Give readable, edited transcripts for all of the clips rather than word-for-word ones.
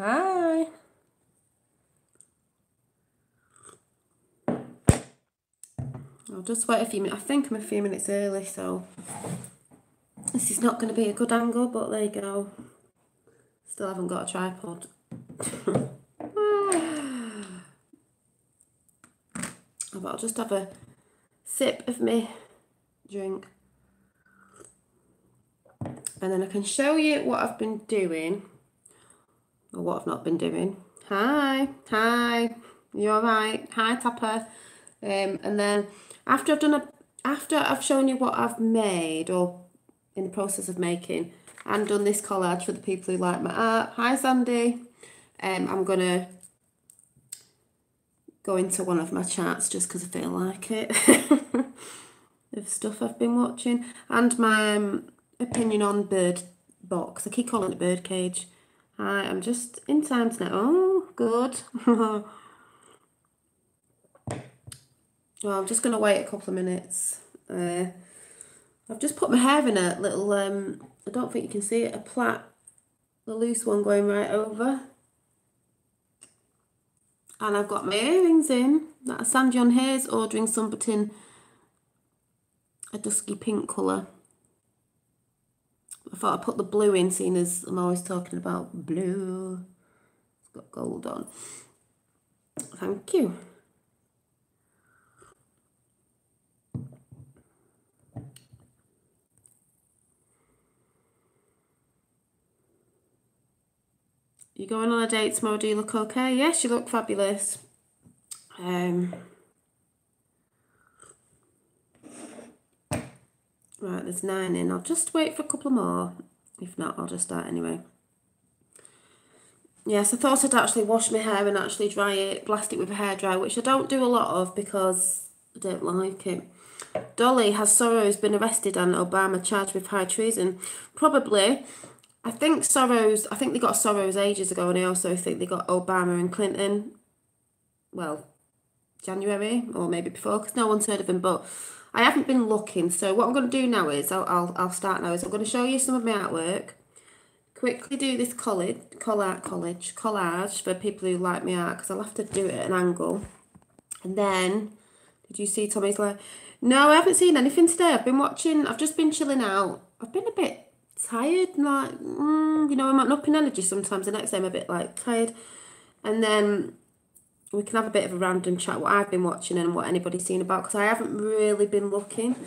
Hi. I'll just wait a few minutes. I think I'm a few minutes early, so this is not going to be a good angle, but there you go. Still haven't got a tripod. But I'll just have a sip of my drink. And then I can show you what I've been doing. Or what I've not been doing. Hi. Hi. You alright? Hi, Tapper. And then after I've shown you what I've made or in the process of making and done this collage for the people who like my art. Hi, Sandy. I'm gonna go into one of my charts just because I feel like it. Of stuff I've been watching and my opinion on Bird Box. I keep calling it Bird Cage. Hi, I'm just in time tonight. Oh, good. Well, I'm just going to wait a couple of minutes. I've just put my hair in a little, I don't think you can see it, a plait, the loose one going right over. And I've got my earrings in that are Sandy on Hair's ordering some, but in a dusky pink colour. I thought I'd put the blue in, seeing as I'm always talking about blue. It's got gold on. Thank you. You going on a date tomorrow? Do you look okay? Yes, you look fabulous. Right, there's 9 in. I'll just wait for a couple more. If not, I'll just start anyway. Yes, I thought I'd actually wash my hair and actually dry it, blast it with a hairdryer, which I don't do a lot of because I don't like it. Dolly has Sorrows been arrested and Obama charged with high treason? Probably. I think they got Sorrows ages ago, and I also think they got Obama and Clinton, well, January or maybe before, because no one's heard of him, but I haven't been looking. So what I'm going to do now is, I'll start now, is I'm going to show you some of my artwork, quickly do this collage for people who like my art, because I'll have to do it at an angle. And then, did you see Tommy's like, no, I haven't seen anything today. I've just been chilling out. I've been a bit tired, like, you know, I'm up in energy sometimes. The next day I'm a bit like tired. And then we can have a bit of a random chat what I've been watching and what anybody's seen about, because I haven't really been looking.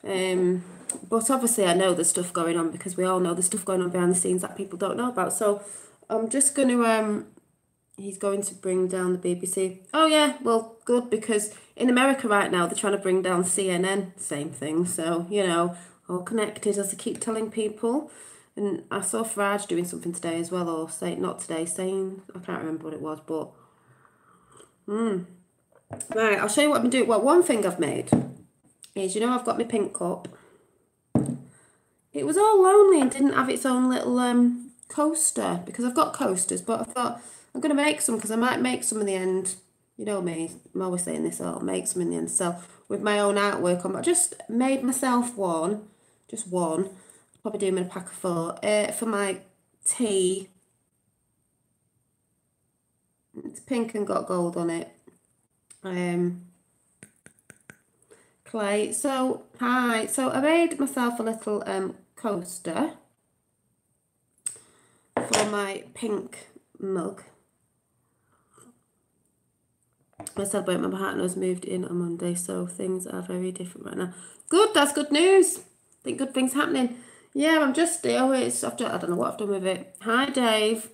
But obviously I know there's stuff going on, because we all know there's stuff going on behind the scenes that people don't know about. So I'm just going to, he's going to bring down the BBC. Oh yeah, well, good, because in America right now they're trying to bring down CNN, same thing. So, you know, all connected, as I keep telling people. And I saw Farage doing something today as well, or not today, saying, I can't remember what it was, but right, I'll show you what I've been doing. Well, one thing I've made is, you know, I've got my pink cup. It was all lonely and didn't have its own little coaster, because I've got coasters, but I thought I'm going to make some, because I might make some in the end. You know me, I'm always saying this, I'll make some in the end. So with my own artwork on, I just made myself one, just one. Probably do them in a pack of 4 for my tea. It's pink and got gold on it. Clay. So hi. So I made myself a little coaster for my pink mug. I celebrate my partner's moved in on Monday, so things are very different right now. Good, that's good news. I think good things happening. Yeah, I'm just still. I don't know what I've done with it. Hi, Dave.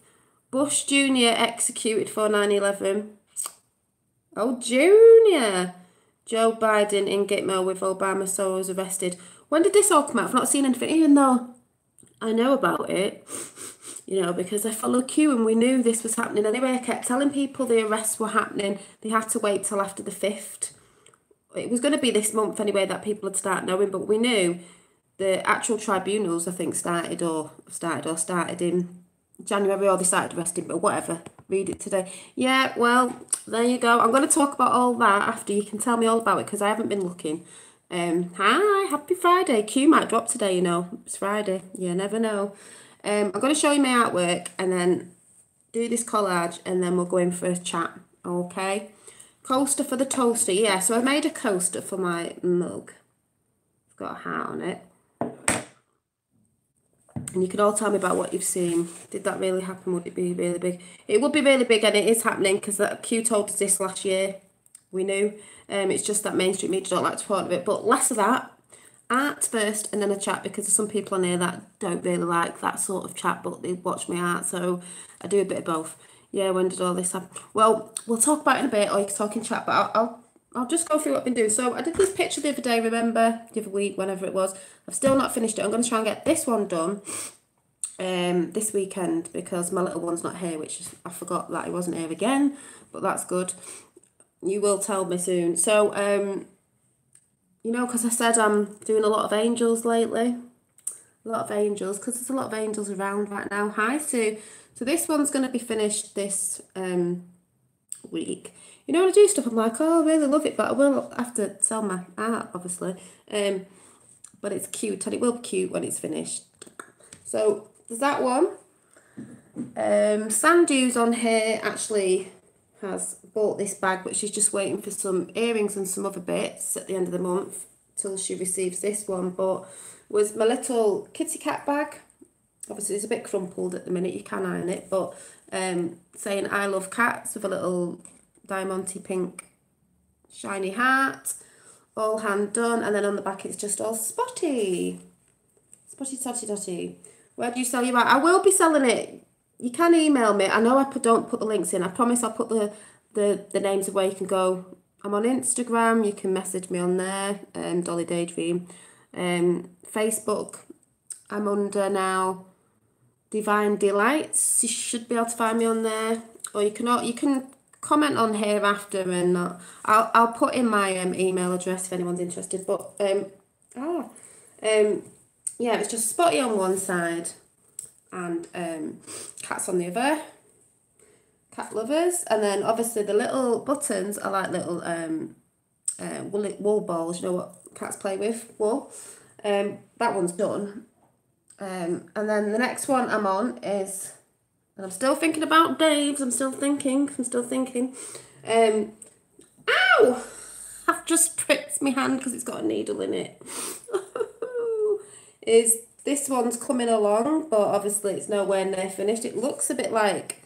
Bush Jr. executed for 9/11. Oh, Junior. Joe Biden in Gitmo with Obama Soros arrested. When did this all come out? I've not seen anything, even though I know about it, you know, because I follow Q and we knew this was happening anyway. I kept telling people the arrests were happening. They had to wait till after the 5th. It was going to be this month anyway that people would start knowing, but we knew the actual tribunals, I think, started in January, or they started arresting, but whatever. Read it today. Yeah, well, there you go. I'm going to talk about all that after. You can tell me all about it, because I haven't been looking. Hi, happy Friday. Q might drop today, you know. It's Friday. You never know. I'm going to show you my artwork, and then do this collage, and then we'll go in for a chat, okay? Coaster for the toaster, yeah, so I made a coaster for my mug. It's got a heart on it. And you can all tell me about what you've seen. Did that really happen? Would it be really big? It would be really big, and it is happening, because Q told us this last year. We knew. It's just that mainstream media don't like to report of it. But less of that. Art first, and then a chat, because there's some people on here that don't really like that sort of chat, but they watch my art, so I do a bit of both. Yeah, when did all this happen? Well, we'll talk about it in a bit, or you can talk in chat, but I'll just go through what I've been doing. So I did this picture the other day, remember? The other week, whenever it was. I've still not finished it. I'm going to try and get this one done this weekend, because my little one's not here, which is, I forgot that he wasn't here again, but that's good. You will tell me soon. So, you know, because I said I'm doing a lot of angels lately. A lot of angels, because there's a lot of angels around right now. Hi, Sue. So this one's going to be finished this week. You know, when I do stuff, I'm like, oh, I really love it, but I will have to sell my art, obviously. But it's cute, and it will be cute when it's finished. So there's that one. Sandu's on here actually has bought this bag, but she's just waiting for some earrings and some other bits at the end of the month till she receives this one. But was my little kitty cat bag. Obviously it's a bit crumpled at the minute, you can iron it, but saying I love cats with a little diamante pink shiny heart, all hand done, and then on the back it's just all spotty totty dotty. Where do you sell your art? I will be selling it. You can email me. I know I don't put the links in. I promise I'll put the names of where you can go. I'm on Instagram. You can message me on there. Dolly Daydream. Facebook. I'm under now Divine Delights. You should be able to find me on there. Or you can comment on here after, and I'll put in my email address if anyone's interested. But yeah, it's just spotty on one side and cats on the other. Cat lovers. And then obviously the little buttons are like little wool balls, you know what cats play with, wool. That one's done. And then the next one I'm on is, and I'm still thinking about Dave's, I'm still thinking. Ow! I've just pricked my hand because it's got a needle in it. Is this one's coming along, but obviously it's nowhere near finished. It looks a bit like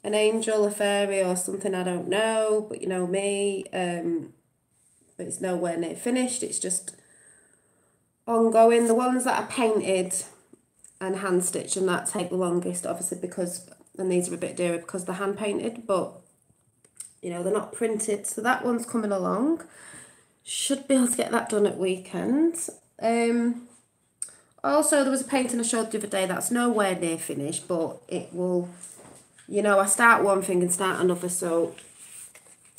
an angel, a fairy or something, I don't know, but you know me, but it's nowhere near finished. It's just ongoing. The ones that are painted and hand stitched and that take the longest, obviously, because, and these are a bit dearer because they're hand painted, but you know, they're not printed. So that one's coming along. Should be able to get that done at weekends. Also, there was a painting I showed the other day that's nowhere near finished, but it will, you know, I start one thing and start another, so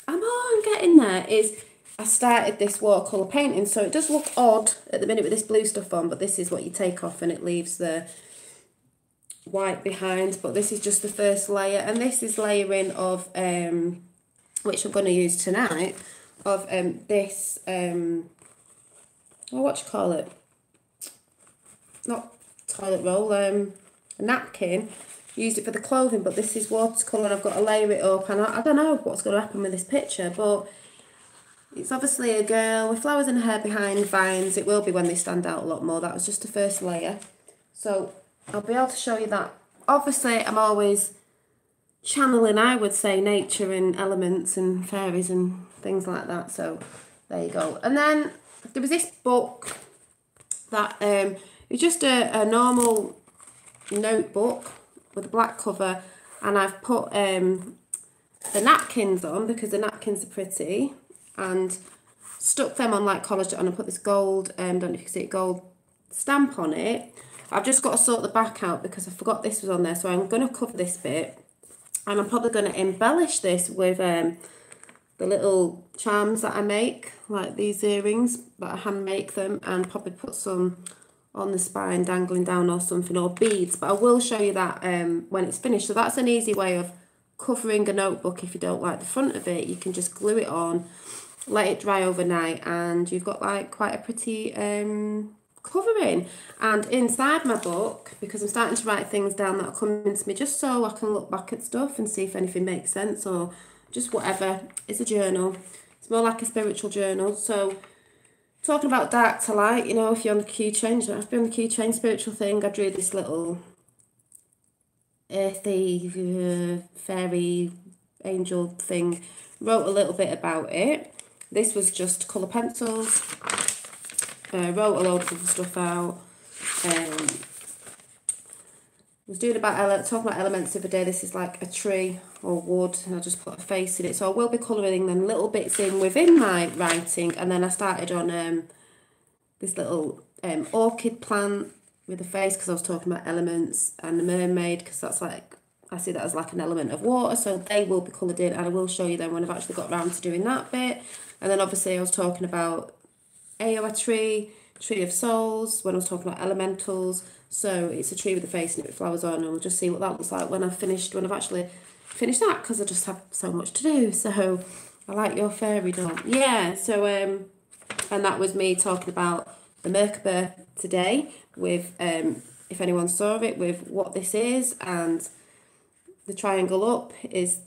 I'm getting there. I started this watercolour painting, so it does look odd at the minute with this blue stuff on, but this is what you take off and it leaves the white behind. But this is just the first layer, and this is layering of, which I'm going to use tonight, of this, what do you call it? Not toilet roll, a napkin. Used it for the clothing, but this is watercolour, and I've got to layer it up, and I don't know what's going to happen with this picture, but it's obviously a girl with flowers in her hair behind vines. It will be when they stand out a lot more. That was just the first layer, so I'll be able to show you that. Obviously I'm always channeling, I would say, nature and elements and fairies and things like that, so there you go. And then there was this book that it's just a normal notebook with a black cover, and I've put the napkins on because the napkins are pretty, and stuck them on like collage on and put this gold, don't know if you can see it, gold stamp on it. I've just got to sort the back out because I forgot this was on there, so I'm going to cover this bit, and I'm probably going to embellish this with the little charms that I make, like these earrings, but I hand make them, and probably put some on the spine dangling down or something, or beads, but I will show you that when it's finished. So that's an easy way of covering a notebook. If you don't like the front of it, you can just glue it on, let it dry overnight, and you've got like quite a pretty covering. And inside my book, because I'm starting to write things down that are coming to me just so I can look back at stuff and see if anything makes sense or just whatever. It's a journal. It's more like a spiritual journal. So talking about dark to light, you know, if you're on the keychain, you don't have to be on the keychain spiritual thing. I drew this little earthy fairy angel thing, wrote a little bit about it. This was just colour pencils. Wrote a load of stuff out. Was doing talking about elements the other day. This is like a tree or wood, and I just put a face in it. So I will be colouring then little bits in within my writing, and then I started on this little orchid plant with a face because I was talking about elements, and the mermaid because that's like, I see that as like an element of water, so they will be coloured in, and I will show you then when I've actually got around to doing that bit. And then obviously I was talking about a tree of souls when I was talking about elementals. So it's a tree with a face and it with flowers on, and we'll just see what that looks like when I've actually finished that, because I just have so much to do. So I like your fairy doll. Yeah, so and that was me talking about the Merkaba today with if anyone saw it, with what this is, and the triangle up is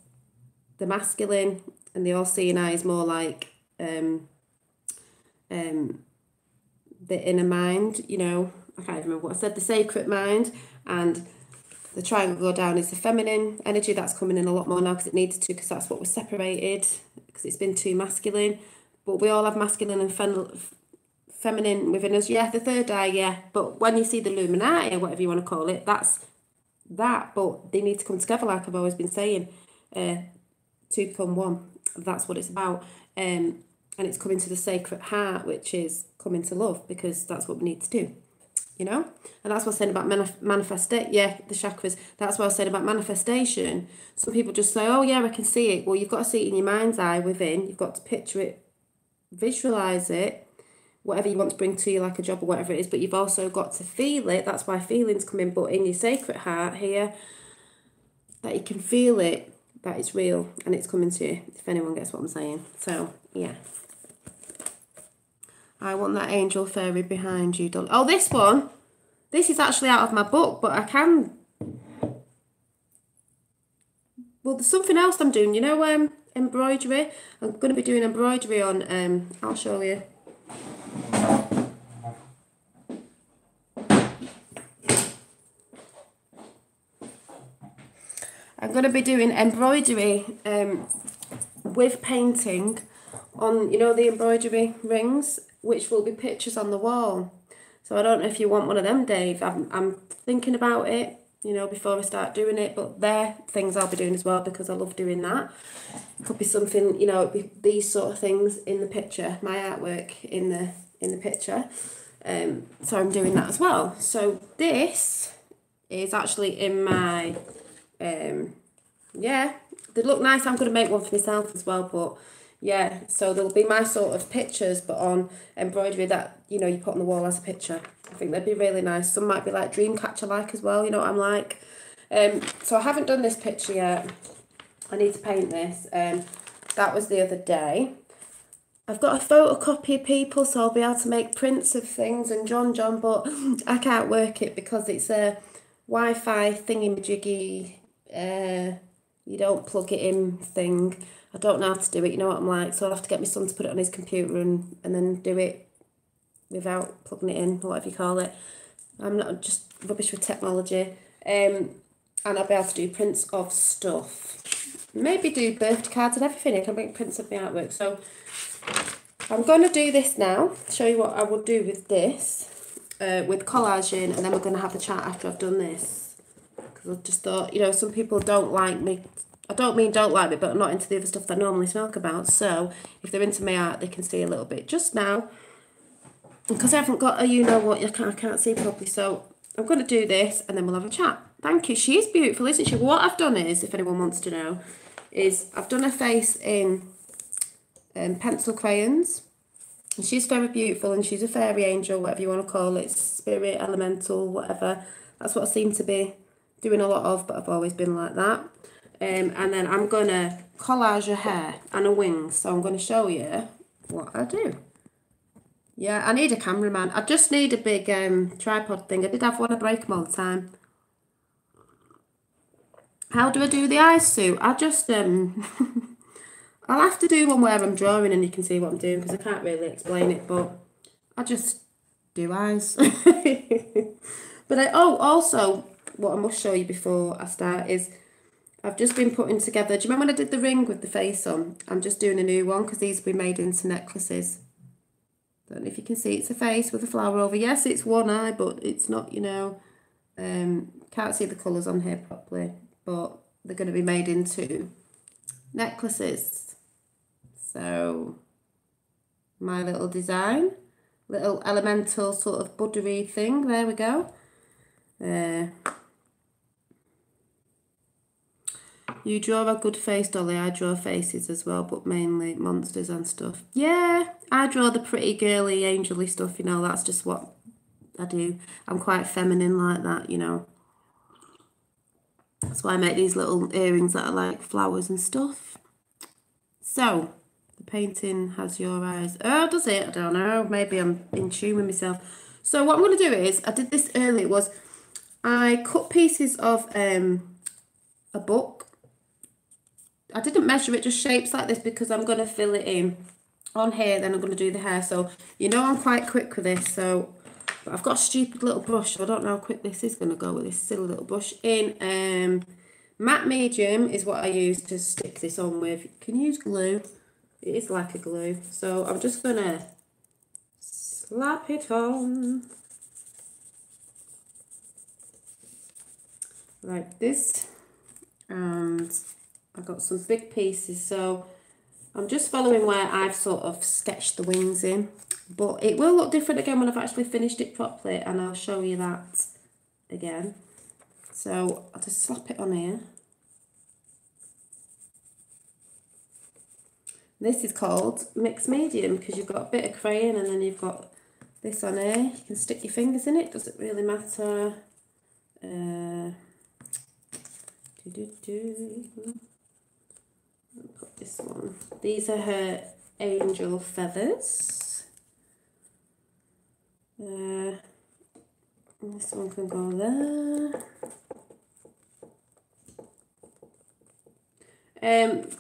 the masculine, and the all-seeing eye is more like the inner mind, you know, I can't even remember what I said, the sacred mind, and the triangle go down is the feminine energy. That's coming in a lot more now because it needed to, because that's what was separated, because it's been too masculine. But we all have masculine and feminine within us. Yeah, the third eye, yeah. But when you see the Illuminati, or whatever you want to call it, that's that. But they need to come together, like I've always been saying, to become one. That's what it's about. And it's coming to the sacred heart, which is coming to love, because that's what we need to do, you know. And that's what I was saying about manifestation. Yeah, the chakras. That's what I was saying about manifestation. Some people just say, oh yeah, I can see it. Well, you've got to see it in your mind's eye within. You've got to picture it, visualize it, whatever you want to bring to you, like a job or whatever it is. But you've also got to feel it. That's why feelings come in. But in your sacred heart here, that you can feel it, that it's real and it's coming to you, if anyone gets what I'm saying. So yeah, I want that angel fairy behind you, darling. Oh, this one, this is actually out of my book, but I can, well, there's something else I'm doing, you know, embroidery. I'm going to be doing embroidery on, I'll show you. I'm going to be doing embroidery with painting on, you know, the embroidery rings, which will be pictures on the wall. So I don't know if you want one of them, Dave. I'm thinking about it, you know, before I start doing it. But they're things I'll be doing as well, because I love doing that. It could be something, you know, it'd be these sort of things in the picture, my artwork in the picture. So I'm doing that as well. So this is actually in my... yeah, they look nice. I'm going to make one for myself as well, but yeah, so there'll be my sort of pictures, but on embroidery that, you know, you put on the wall as a picture. I think they'd be really nice. Some might be like dream catcher like as well, you know what I'm like. So I haven't done this picture yet. I need to paint this. That was the other day. I've got a photocopy of people, so I'll be able to make prints of things and John, but I can't work it because it's a Wi-Fi thingy-majiggy, you don't plug it in thing. I don't know how to do it, you know what I'm like, so I'll have to get my son to put it on his computer and then do it without plugging it in, or whatever you call it. I'm not just rubbish with technology. And I'll be able to do prints of stuff. Maybe do birthday cards and everything. I can make prints of my artwork. So I'm going to do this now, show you what I will do with this, with collage in, and then we're going to have a chat after I've done this. Because I just thought, you know, some people don't like me. I don't mean don't like me, but I'm not into the other stuff that I normally talk about. So if they're into my art, they can see a little bit just now. Because I haven't got a you-know-what, I can't see properly. So I'm going to do this and then we'll have a chat. Thank you. She is beautiful, isn't she? What I've done is, if anyone wants to know, is I've done her face in pencil crayons. And she's very beautiful and she's a fairy angel, whatever you want to call it, spirit, elemental, whatever. That's what I seem to be doing a lot of, but I've always been like that. And then I'm going to collage her hair and her wings. So I'm going to show you what I do. Yeah, I need a cameraman. I just need a big tripod thing. I did have one, I break them all the time. How do I do the eyes, Sue? I just, I'll have to do one where I'm drawing and you can see what I'm doing because I can't really explain it, but I just do eyes. But also, what I must show you before I start is I've just been putting together, do you remember when I did the ring with the face on? I'm just doing a new one because these will be made into necklaces. Don't know if you can see, it's a face with a flower over. Yes, it's one eye, but it's not, you know, can't see the colours on here properly, but they're going to be made into necklaces. So, my little design, little elemental sort of buddery thing, there we go. You draw a good face, Dolly. I draw faces as well, but mainly monsters and stuff. Yeah, I draw the pretty girly, angelly stuff, you know, that's just what I do. I'm quite feminine like that, you know. That's why I make these little earrings that are like flowers and stuff. So, the painting has your eyes. Oh, does it? I don't know. Maybe I'm in tune with myself. So what I'm going to do is, I did this earlier, was I cut pieces of a book. I didn't measure it, just shapes like this because I'm going to fill it in on here, then I'm going to do the hair. So, you know I'm quite quick with this, so... But I've got a stupid little brush, so I don't know how quick this is going to go with this silly little brush. In matte medium is what I use to stick this on with. You can use glue. It is like a glue. So I'm just going to slap it on. Like this. And I've got some big pieces, so I'm just following where I've sort of sketched the wings in. But it will look different again when I've actually finished it properly, and I'll show you that again. So I'll just slap it on here. This is called mixed medium because you've got a bit of crayon and then you've got this on here. You can stick your fingers in it, doesn't really matter. Put this one. These are her angel feathers. This one can go there.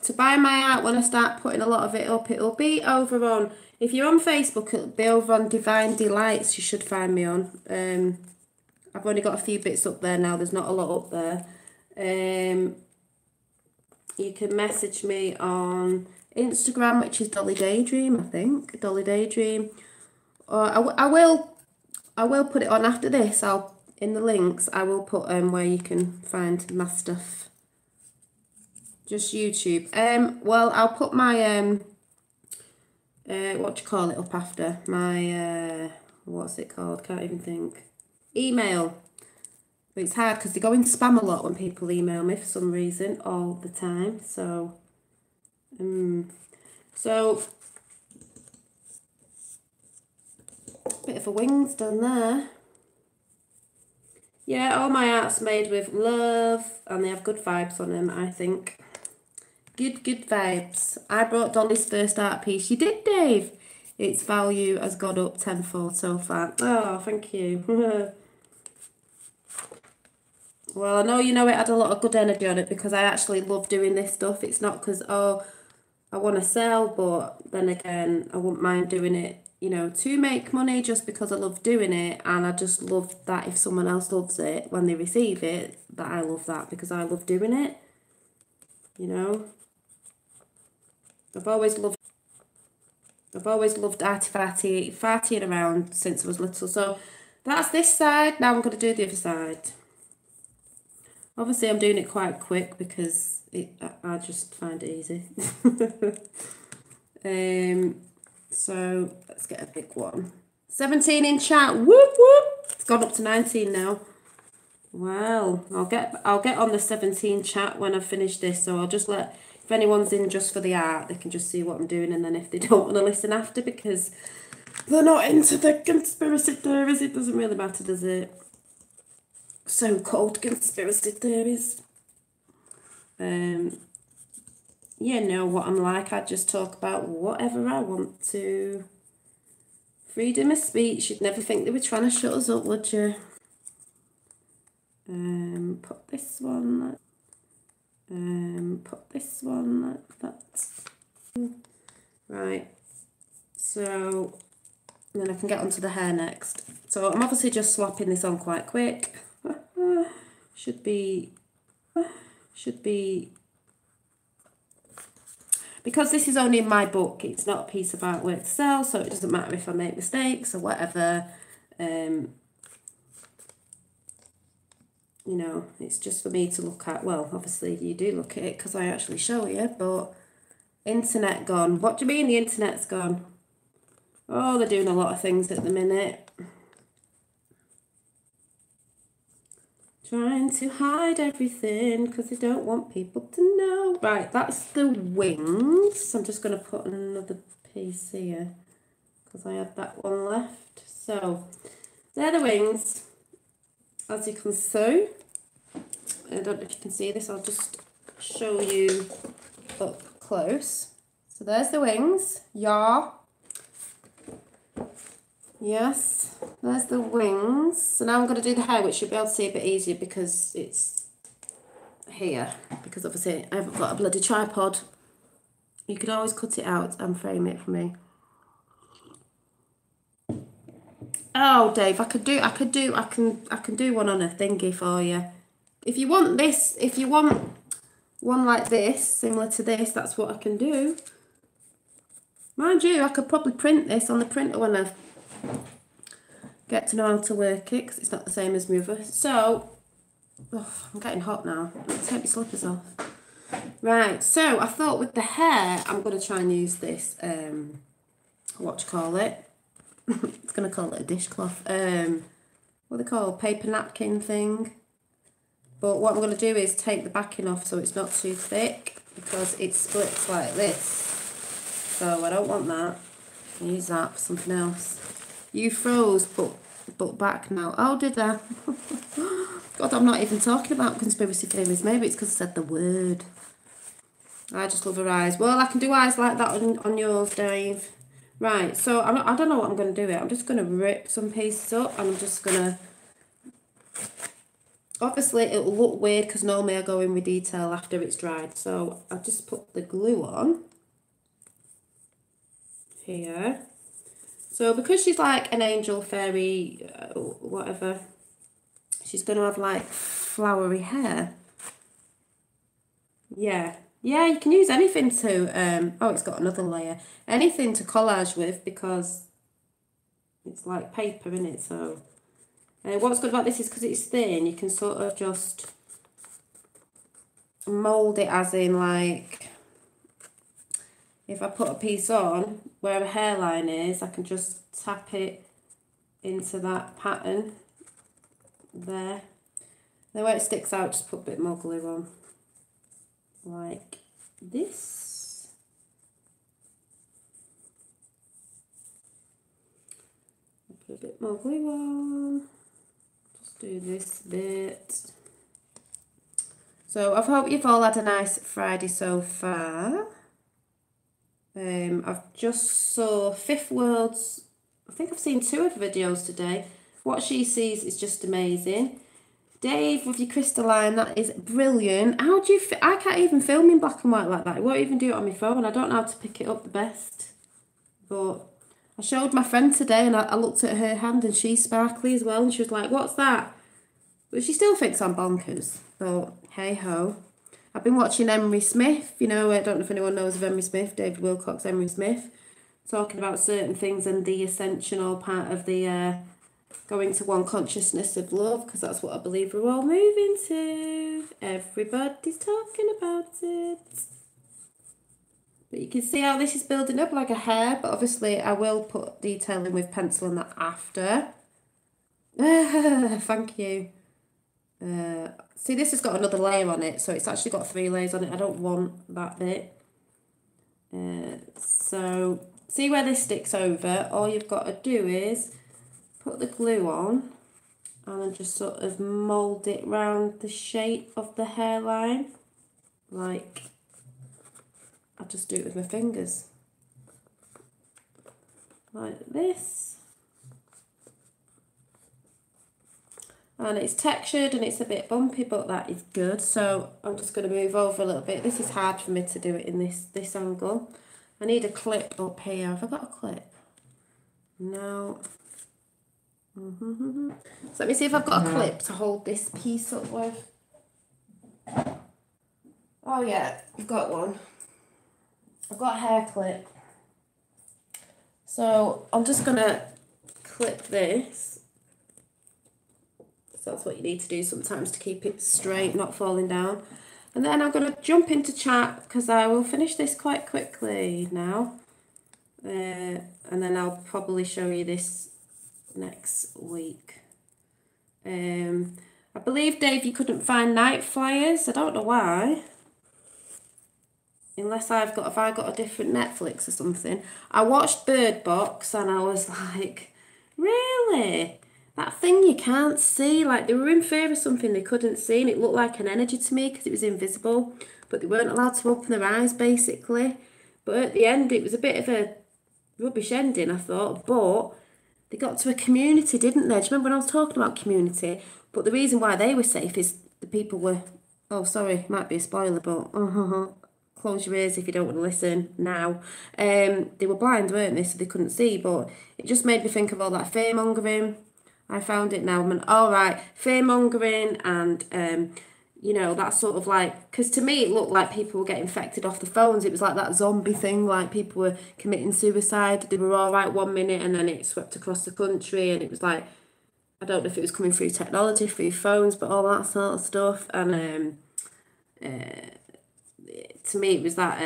To buy my art, when I start putting a lot of it up, it'll be over on, if you're on Facebook, it'll be over on Divine Delights, you should find me on. I've only got a few bits up there now, there's not a lot up there. You can message me on Instagram, which is Dolly Daydream, I think, Dolly Daydream. Or I will put it on after this. In the links I will put where you can find my stuff. Just YouTube. Well, I'll put my what do you call it up after my what's it called? Can't even think. Email. But it's hard because they go in spam a lot when people email me for some reason all the time. So, bit of a wings done there. Yeah, all my art's made with love and they have good vibes on them, I think. Good vibes. I brought Dolly's first art piece. You did, Dave. Its value has gone up tenfold so far. Oh, thank you. Well, I know you know it had a lot of good energy on it because I actually love doing this stuff. It's not because, oh, I want to sell, but then again, I wouldn't mind doing it, you know, to make money just because I love doing it. And I just love that if someone else loves it when they receive it, that I love that because I love doing it, you know. I've always loved farting around since I was little. So that's this side. Now I'm going to do the other side. Obviously, I'm doing it quite quick because I just find it easy. So let's get a big one. 17 in chat. Whoop whoop. It's gone up to 19 now. Well, I'll get on the 17 chat when I've finished this. So I'll just let, if anyone's in just for the art, they can just see what I'm doing, and then if they don't want to listen after because they're not into the conspiracy theories, it doesn't really matter, does it? So-called conspiracy theories. You know what I'm like. I just talk about whatever I want to Freedom of speech. You'd never think they were trying to shut us up, would you? Put this one. Put this one like that. Right. So then I can get onto the hair next. So I'm obviously just slapping this on quite quick. Should be, because this is only in my book, it's not a piece of artwork to sell, so it doesn't matter if I make mistakes or whatever. You know, it's just for me to look at. Well, obviously you do look at it because I actually show you, but internet gone. What do you mean the internet's gone? Oh, they're doing a lot of things at the minute. Trying to hide everything because they don't want people to know. Right, that's the wings. I'm just going to put another piece here because I had that one left. So, they're the wings. As you can see, I don't know if you can see this, I'll just show you up close. So there's the wings, yeah. Yes, there's the wings. So now I'm going to do the hair, which you'll be able to see a bit easier because it's here. Because obviously I haven't got a bloody tripod. You could always cut it out and frame it for me. Oh, Dave, I can do one on a thingy for you. If you want this, if you want one like this, similar to this, that's what I can do. Mind you, I could probably print this on the printer when I get to know how to work it, because it's not the same as my other. So, oh, I'm getting hot now. Let's take my slippers off. Right, so I thought with the hair, I'm going to try and use this, what do you call it? It's going to call it a dishcloth. What they call paper napkin thing. But what I'm going to do is take the backing off so it's not too thick, because it splits like this. So I don't want that. I'll use that for something else. You froze, but back now. Oh, did I? God, I'm not even talking about conspiracy theories. Maybe it's because I said the word. I just love her eyes. Well, I can do eyes like that on yours, Dave. Right, so I don't know what I'm going to do here. I'm just going to rip some pieces up, and I'm just going to... Obviously, it'll look weird because normally I go in with detail after it's dried. So I'll just put the glue on here. So because she's like an angel, fairy, whatever, she's going to have like flowery hair. Yeah. Yeah, you can use anything to, oh, it's got another layer. Anything to collage with because it's like paper, isn't it? So... what's good about this is because it's thin, you can sort of just mould it, as in like, if I put a piece on where a hairline is, I can just tap it into that pattern there. Then where it sticks out, just put a bit more glue on, like this. Put a bit more glue on. Do this bit. So I hope you've all had a nice Friday so far. I've just saw Fifth World's, I think I've seen 2 of the videos today. What she sees is just amazing. Dave with your crystalline, that is brilliant. How do you, I can't even film in black and white like that. I won't even do it on my phone. I don't know how to pick it up the best. But I showed my friend today and I looked at her hand and she's sparkly as well. And she was like, what's that? But she still thinks I'm bonkers. But hey ho. I've been watching Emery Smith. You know, I don't know if anyone knows of Emery Smith. David Wilcock's Emery Smith. Talking about certain things and the ascension, all part of the going to one consciousness of love. Because that's what I believe we're all moving to. Everybody's talking about it. But you can see how this is building up like a hair. But obviously I will put detail in with pencil and that after. Thank you. See, this has got another layer on it. So it's actually got 3 layers on it. I don't want that bit. So see where this sticks over? All you've got to do is put the glue on. And then just sort of mould it round the shape of the hairline. Like... I'll just do it with my fingers. Like this. And it's textured and it's a bit bumpy, but that is good. So I'm just going to move over a little bit. This is hard for me to do it in this angle. I need a clip up here. Have I got a clip? No. So let me see if I've got a clip to hold this piece up with. Oh yeah, I've got one. I've got a hair clip. So I'm just going to clip this. So that's what you need to do sometimes to keep it straight, not falling down. And then I'm going to jump into chat because I will finish this quite quickly now. And then I'll probably show you this next week. I believe, Dave, you couldn't find night flyers. I don't know why. Unless if I got a different Netflix or something. I watched Bird Box and I was like, really? That thing you can't see? Like, they were in fear of something they couldn't see and it looked like an energy to me because it was invisible. But they weren't allowed to open their eyes, basically. But at the end, it was a bit of a rubbish ending, I thought. But they got to a community, didn't they? Do you remember when I was talking about community? But the reason why they were safe is the people were... Oh, sorry, might be a spoiler, but... close your ears if you don't want to listen now. They were blind, weren't they? So they couldn't see. But it just made me think of all that fear-mongering. I found it now. All right, fear-mongering and... you know, that sort of like, because to me it looked like people were getting infected off the phones. It was like that zombie thing, like people were committing suicide. They were all right 1 minute and then it swept across the country and it was like, I don't know if it was coming through technology, through phones, but all that sort of stuff. And to me it was that,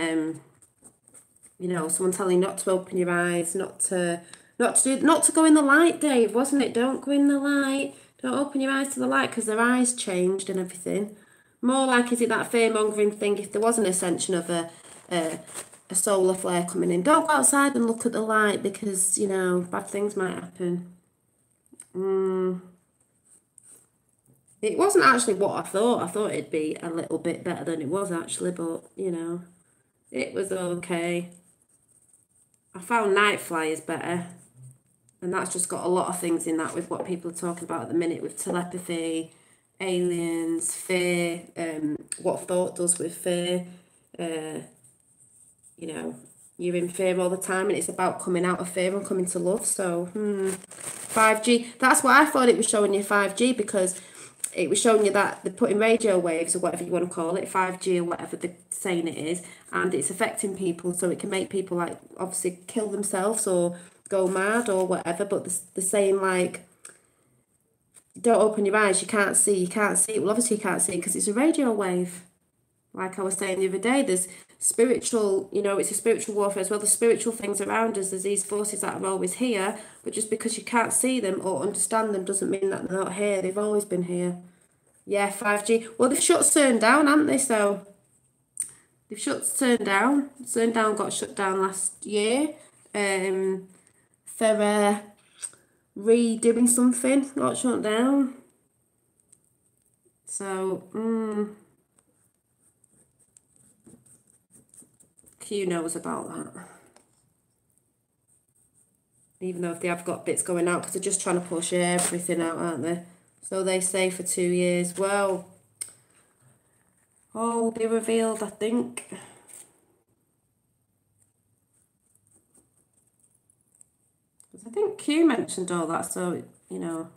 you know, someone telling you not to open your eyes, not to go in the light, Dave, wasn't it? Don't go in the light. Don't open your eyes to the light because their eyes changed and everything. More like, is it that fear-mongering thing, if there was an ascension of a solar flare coming in, don't go outside and look at the light because, you know, bad things might happen. It wasn't actually what I thought. I thought it'd be a little bit better than it was actually, but, you know, it was okay. I found night flyers better. And that's just got a lot of things in that with what people are talking about at the minute with telepathy, aliens, fear, what thought does with fear. You know, you're in fear all the time and it's about coming out of fear and coming to love. So, 5G. That's why I thought it was showing you 5G, because it was showing you that they're putting radio waves or whatever you want to call it, 5G or whatever they're saying it is, and it's affecting people, so it can make people, like, obviously kill themselves or go mad or whatever. But they're saying, like, don't open your eyes, you can't see. Well, obviously you can't see because it's a radio wave. Like I was saying the other day, there's spiritual, you know, it's a spiritual warfare as well. There's spiritual things around us. There's these forces that are always here, but just because you can't see them or understand them doesn't mean that they're not here. They've always been here. Yeah, 5G. Well, they've shut CERN down, haven't they? So they've shut CERN down. CERN down got shut down last year. For redoing something, got shut down. So, Q knows about that. Even though if they have got bits going out, because they're just trying to push everything out, aren't they? So they say for 2 years. Well, will be revealed, I think. I think Q mentioned all that, so, you know.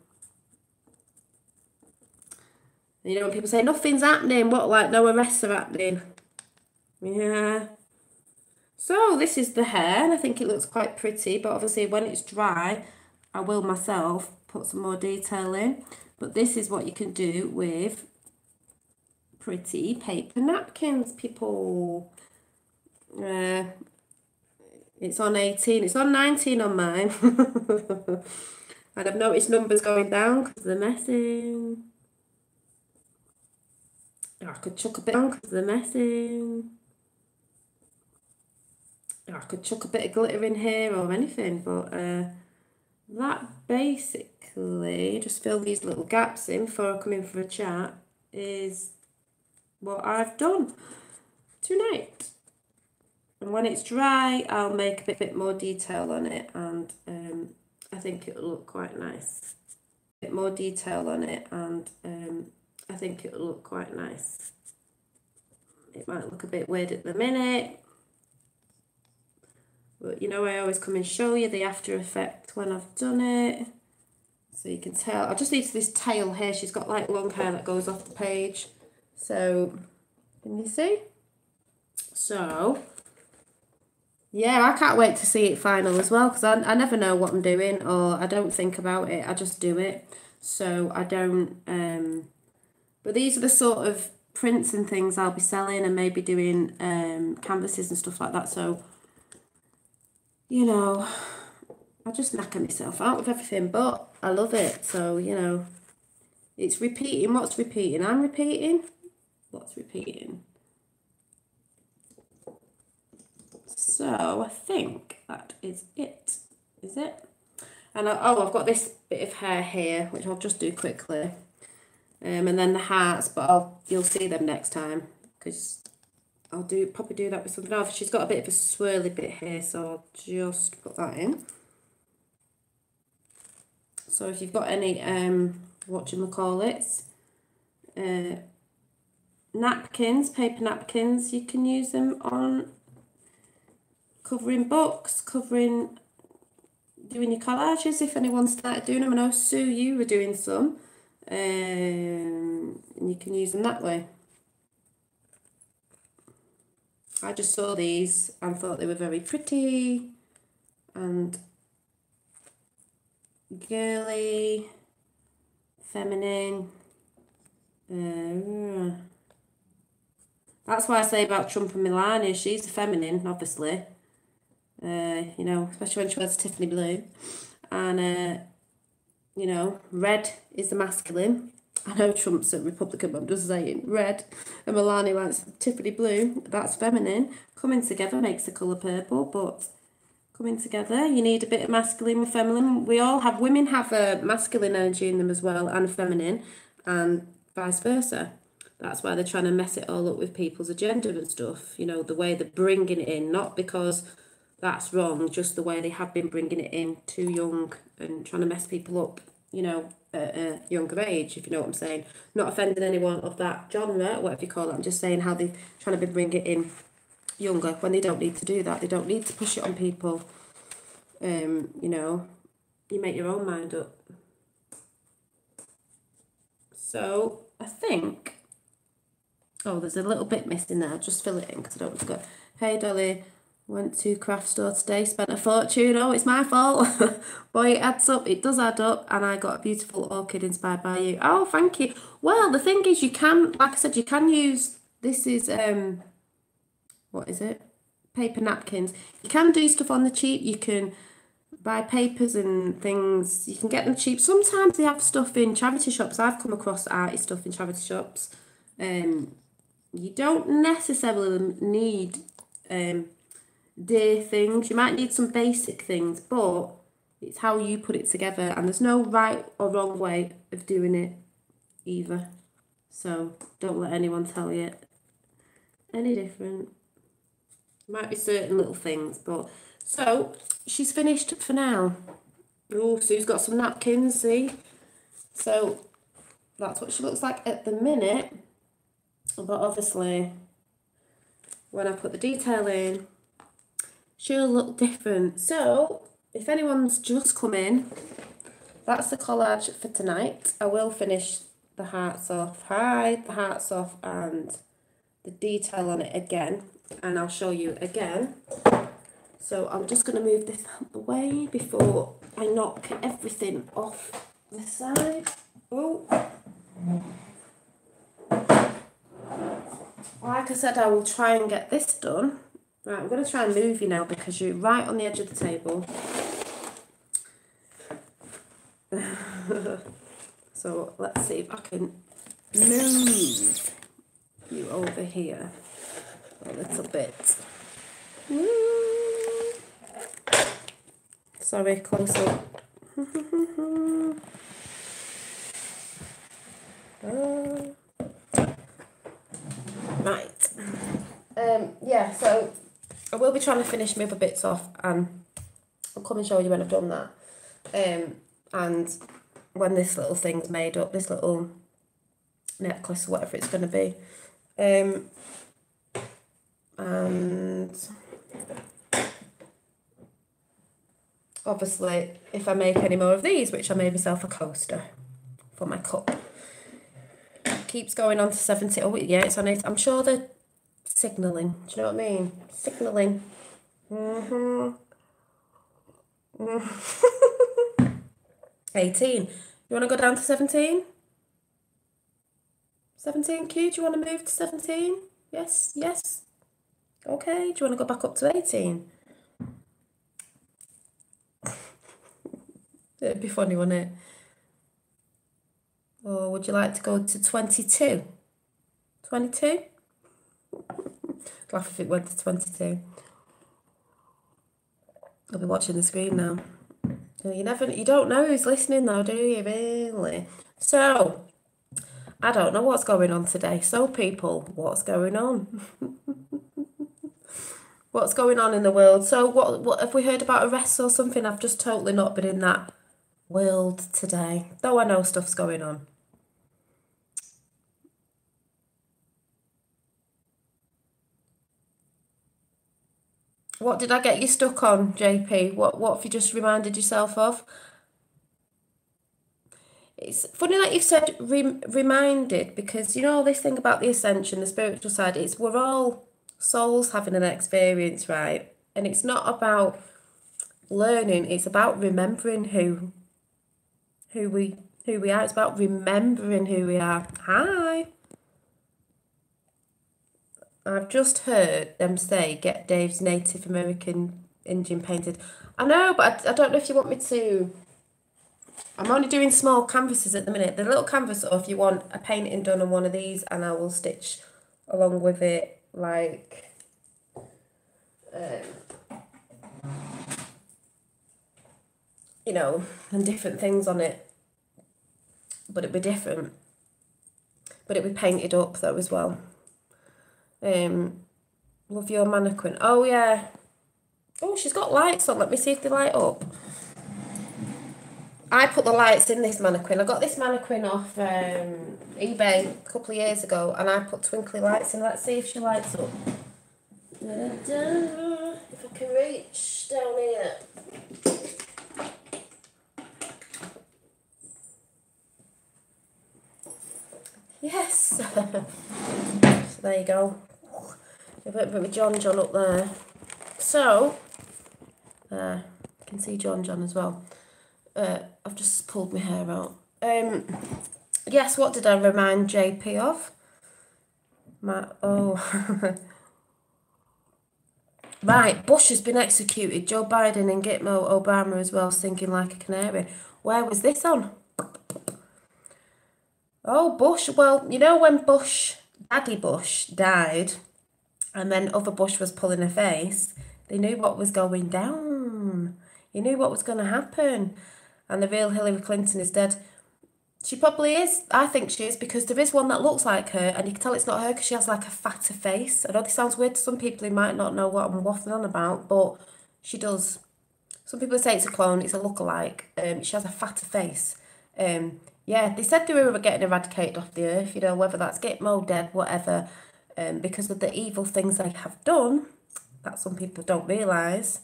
You know, when people say nothing's happening, what, like no arrests are happening? Yeah. So this is the hair, and I think it looks quite pretty, but obviously when it's dry, I will myself put some more detail in. But this is what you can do with pretty paper napkins, people. It's on 18, it's on 19 on mine. And I've noticed numbers going down because they're messing. I could chuck a bit down because they're messing. I could chuck a bit of glitter in here or anything, but that basically, just fill these little gaps in before I come in for a chat, is what I've done tonight. And when it's dry, I'll make a bit more detail on it, and I think it'll look quite nice. bit more detail on it, and I think it'll look quite nice. It might look a bit weird at the minute, but you know, I always come and show you the after effect when I've done it, so you can tell. I just need this tail here. She's got like long hair that goes off the page, so can you see? So yeah, I can't wait to see it final as well, because I never know what I'm doing, or I don't think about it, I just do it. So I don't, but these are the sort of prints and things I'll be selling, and maybe doing canvases and stuff like that. So, you know, I just knacker myself out with everything, but I love it. So, you know, it's repeating. What's repeating? I'm repeating. What's repeating? So I think that is it. Is it? And I've got this bit of hair here, which I'll just do quickly. And then the hearts, but you'll see them next time, because I'll probably do that with something else. She's got a bit of a swirly bit here, so I'll just put that in. So if you've got any whatchamacallits, napkins, paper napkins, you can use them on covering books, doing your collages, if anyone started doing them. I know, Sue, you were doing some. And you can use them that way. I just saw these and thought they were very pretty and girly, feminine. That's why I say about Trump and Melania, she's a feminine, obviously. You know, especially when she wears Tiffany blue. And you know, red is the masculine. I know Trump's a Republican, but I'm just saying red. And Melania likes Tiffany blue. That's feminine. Coming together makes the colour purple, but coming together, you need a bit of masculine with feminine. Women have a masculine energy in them as well, and a feminine, and vice versa. That's why they're trying to mess it all up with people's agenda and stuff. You know, the way they're bringing it in, not because that's wrong, just the way they have been bringing it in too young and trying to mess people up, you know, at a younger age, if you know what I'm saying. Not offending anyone of that genre, whatever you call it. I'm just saying how they're trying to bring it in younger when they don't need to do that. They don't need to push it on people. You know, you make your own mind up. So I think, oh, there's a little bit missing there. I'll just fill it in because I don't want to go. Hey Dolly, went to craft store today, spent a fortune. Oh, it's my fault. Boy, it adds up. It does add up. And I got a beautiful orchid inspired by you. Oh, thank you. Well, the thing is, you can, like I said, you can use, this is, what is it? Paper napkins. You can do stuff on the cheap. You can buy papers and things. You can get them cheap. Sometimes they have stuff in charity shops. I've come across arty stuff in charity shops. You don't necessarily need dear things. You might need some basic things, but it's how you put it together, and there's no right or wrong way of doing it either. So don't let anyone tell you any different. Might be certain little things, but so she's finished for now. Oh, Sue's got some napkins, see? So that's what she looks like at the minute. But obviously, when I put the detail in, she'll look different. So if anyone's just come in, that's the collage for tonight. I will finish the hearts off, hide the hearts off, and the detail on it again, and I'll show you again. So I'm just going to move this out the way before I knock everything off the side. Oh. Like I said, I will try and get this done. Right, I'm going to try and move you now because you're right on the edge of the table. So let's see if I can move you over here a little bit. Sorry, close up. Right. Yeah, so I will be trying to finish my other bits off, and I'll come and show you when I've done that. And when this little thing's made up, this little necklace or whatever it's going to be. And obviously, if I make any more of these, which I made myself a coaster for my cup, keeps going on to 70. Oh, yeah, it's on 8. I'm sure they're signalling. Do you know what I mean? Signalling. 18. You want to go down to 17? 17, Q, do you want to move to 17? Yes, yes. Okay, do you want to go back up to 18? It'd be funny, wouldn't it? Or would you like to go to 22? 22? Laugh if it went to 22. I'll be watching the screen now. You don't know who's listening though, do you, really? So, I don't know what's going on today. So, people, what's going on? What's going on in the world? So, what have we heard about arrests or something? I've just totally not been in that world today, though I know stuff's going on. What did I get you stuck on, JP? What have you just reminded yourself of? It's funny that you've said reminded, because you know this thing about the ascension, the spiritual side, we're all souls having an experience, right? And it's not about learning, it's about remembering who we are. It's about remembering who we are. Hi. I've just heard them say, get Dave's Native American Indian painted. I know, but I don't know if you want me to. I'm only doing small canvases at the minute. The little canvas, or if you want a painting done on one of these, and I will stitch along with it, like, you know, and different things on it. But it'd be different. But it'd be painted up though as well. Love your mannequin. Oh yeah. Oh, she's got lights on. Let me see if they light up. I put the lights in this mannequin. I got this mannequin off eBay a couple of years ago, and I put twinkly lights in. Let's see if she lights up. Da-da-da. If I can reach down here. Yes. So there you go. A bit of John up there. So, you can see John as well. I've just pulled my hair out. Yes, what did I remind JP of? Right, Bush has been executed. Joe Biden and Gitmo Obama as well, singing like a canary. Where was this on? Oh, Bush. Well, you know when Daddy Bush died, and then other Bush was pulling her face, they knew what was going down. You knew what was going to happen. And the real Hillary Clinton is dead. She probably is. I think she is, because there is one that looks like her, and you can tell it's not her because she has like a fatter face. I know this sounds weird to some people who might not know what I'm waffling on about, but she does. Some people say it's a clone, it's a lookalike. She has a fatter face. Yeah, they said they were getting eradicated off the earth, you know, whether that's Gitmo, dead, whatever, because of the evil things they have done, that some people don't realise.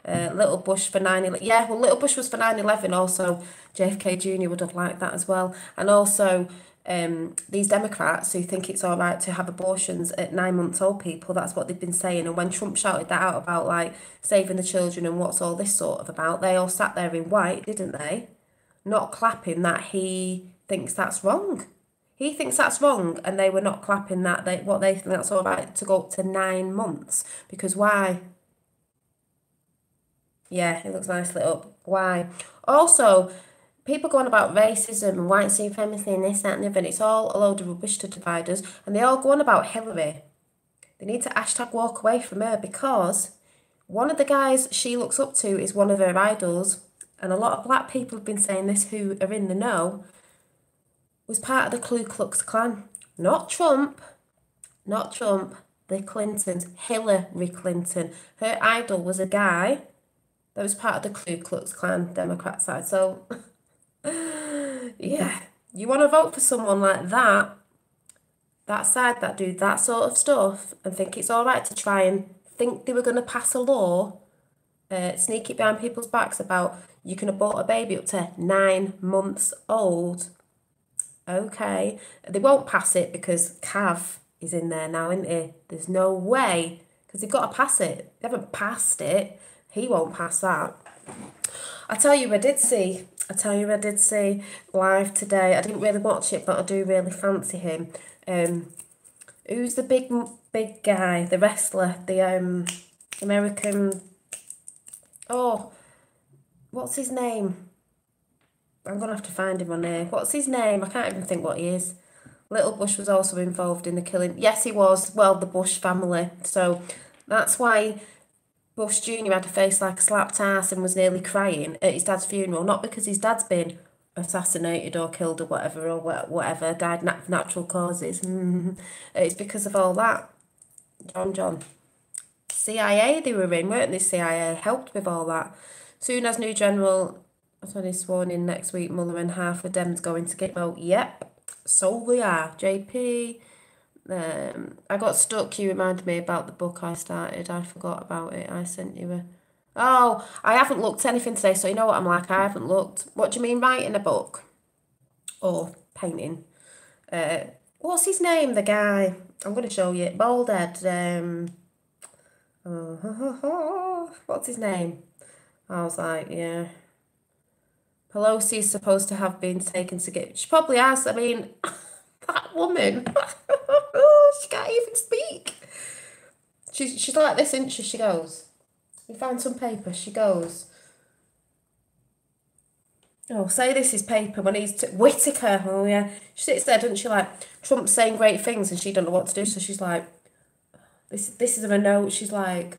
Little Bush for 9/11. Yeah, well, Little Bush was for 9/11 also. JFK Jr. would have liked that as well. And also, these Democrats who think it's all right to have abortions at 9-month-old people, that's what they've been saying. And when Trump shouted that out about, like, saving the children and what's all this sort of about, they all sat there in white, didn't they? Not clapping that he thinks that's wrong. He thinks that's wrong, and they were not clapping that what they think that's all right to go up to 9 months. Because why? Yeah, it looks nice lit up. Why? Also, people going about racism and white supremacy and this, that and the other, and it's all a load of rubbish to divide us. And they all go on about Hillary. They need to hashtag walk away from her, because one of the guys she looks up to is one of her idols. And a lot of black people have been saying this who are in the know, was part of the Ku Klux Klan. Not Trump, the Clintons, Hillary Clinton. Her idol was a guy that was part of the Ku Klux Klan Democrat side. So, Yeah, you want to vote for someone like that, that side that do that sort of stuff and think it's all right to try and think they were going to pass a law, sneak it behind people's backs about you can abort a baby up to 9 months old. Okay, they won't pass it because Cav is in there now, isn't he? There's no way because they've got to pass it. They haven't passed it. He won't pass that. I tell you, I did see live today. I didn't really watch it, but I do really fancy him. Who's the big guy, the wrestler, the American? Oh, what's his name? I'm gonna have to find him on here. What's his name? I can't even think what he is. Little Bush was also involved in the killing. Yes, he was. Well, the Bush family. So that's why Bush Jr. had a face like a slapped ass and was nearly crying at his dad's funeral. Not because his dad's been assassinated or killed or whatever, died of natural causes. It's because of all that. John. CIA they were in, weren't they? CIA helped with all that. Soon as new general, that's when he's sworn in next week, Mueller and half of them's going to get vote. Yep, so we are. JP. I got stuck. You reminded me about the book I started. I forgot about it. I sent you a. Oh, I haven't looked anything today, so you know what I'm like. I haven't looked. What do you mean writing a book or painting? What's his name? The guy. I'm going to show you. Bald head. What's his name? I was like, yeah. Pelosi is supposed to have been taken to get. She probably has. I mean, that woman. She can't even speak. She's like this, isn't she? She goes. You find some paper. She goes. Oh, say this is paper when he's Whitaker. Oh yeah. She sits there, doesn't she? Like Trump's saying great things, and she don't know what to do. So she's like, this is a note. She's like.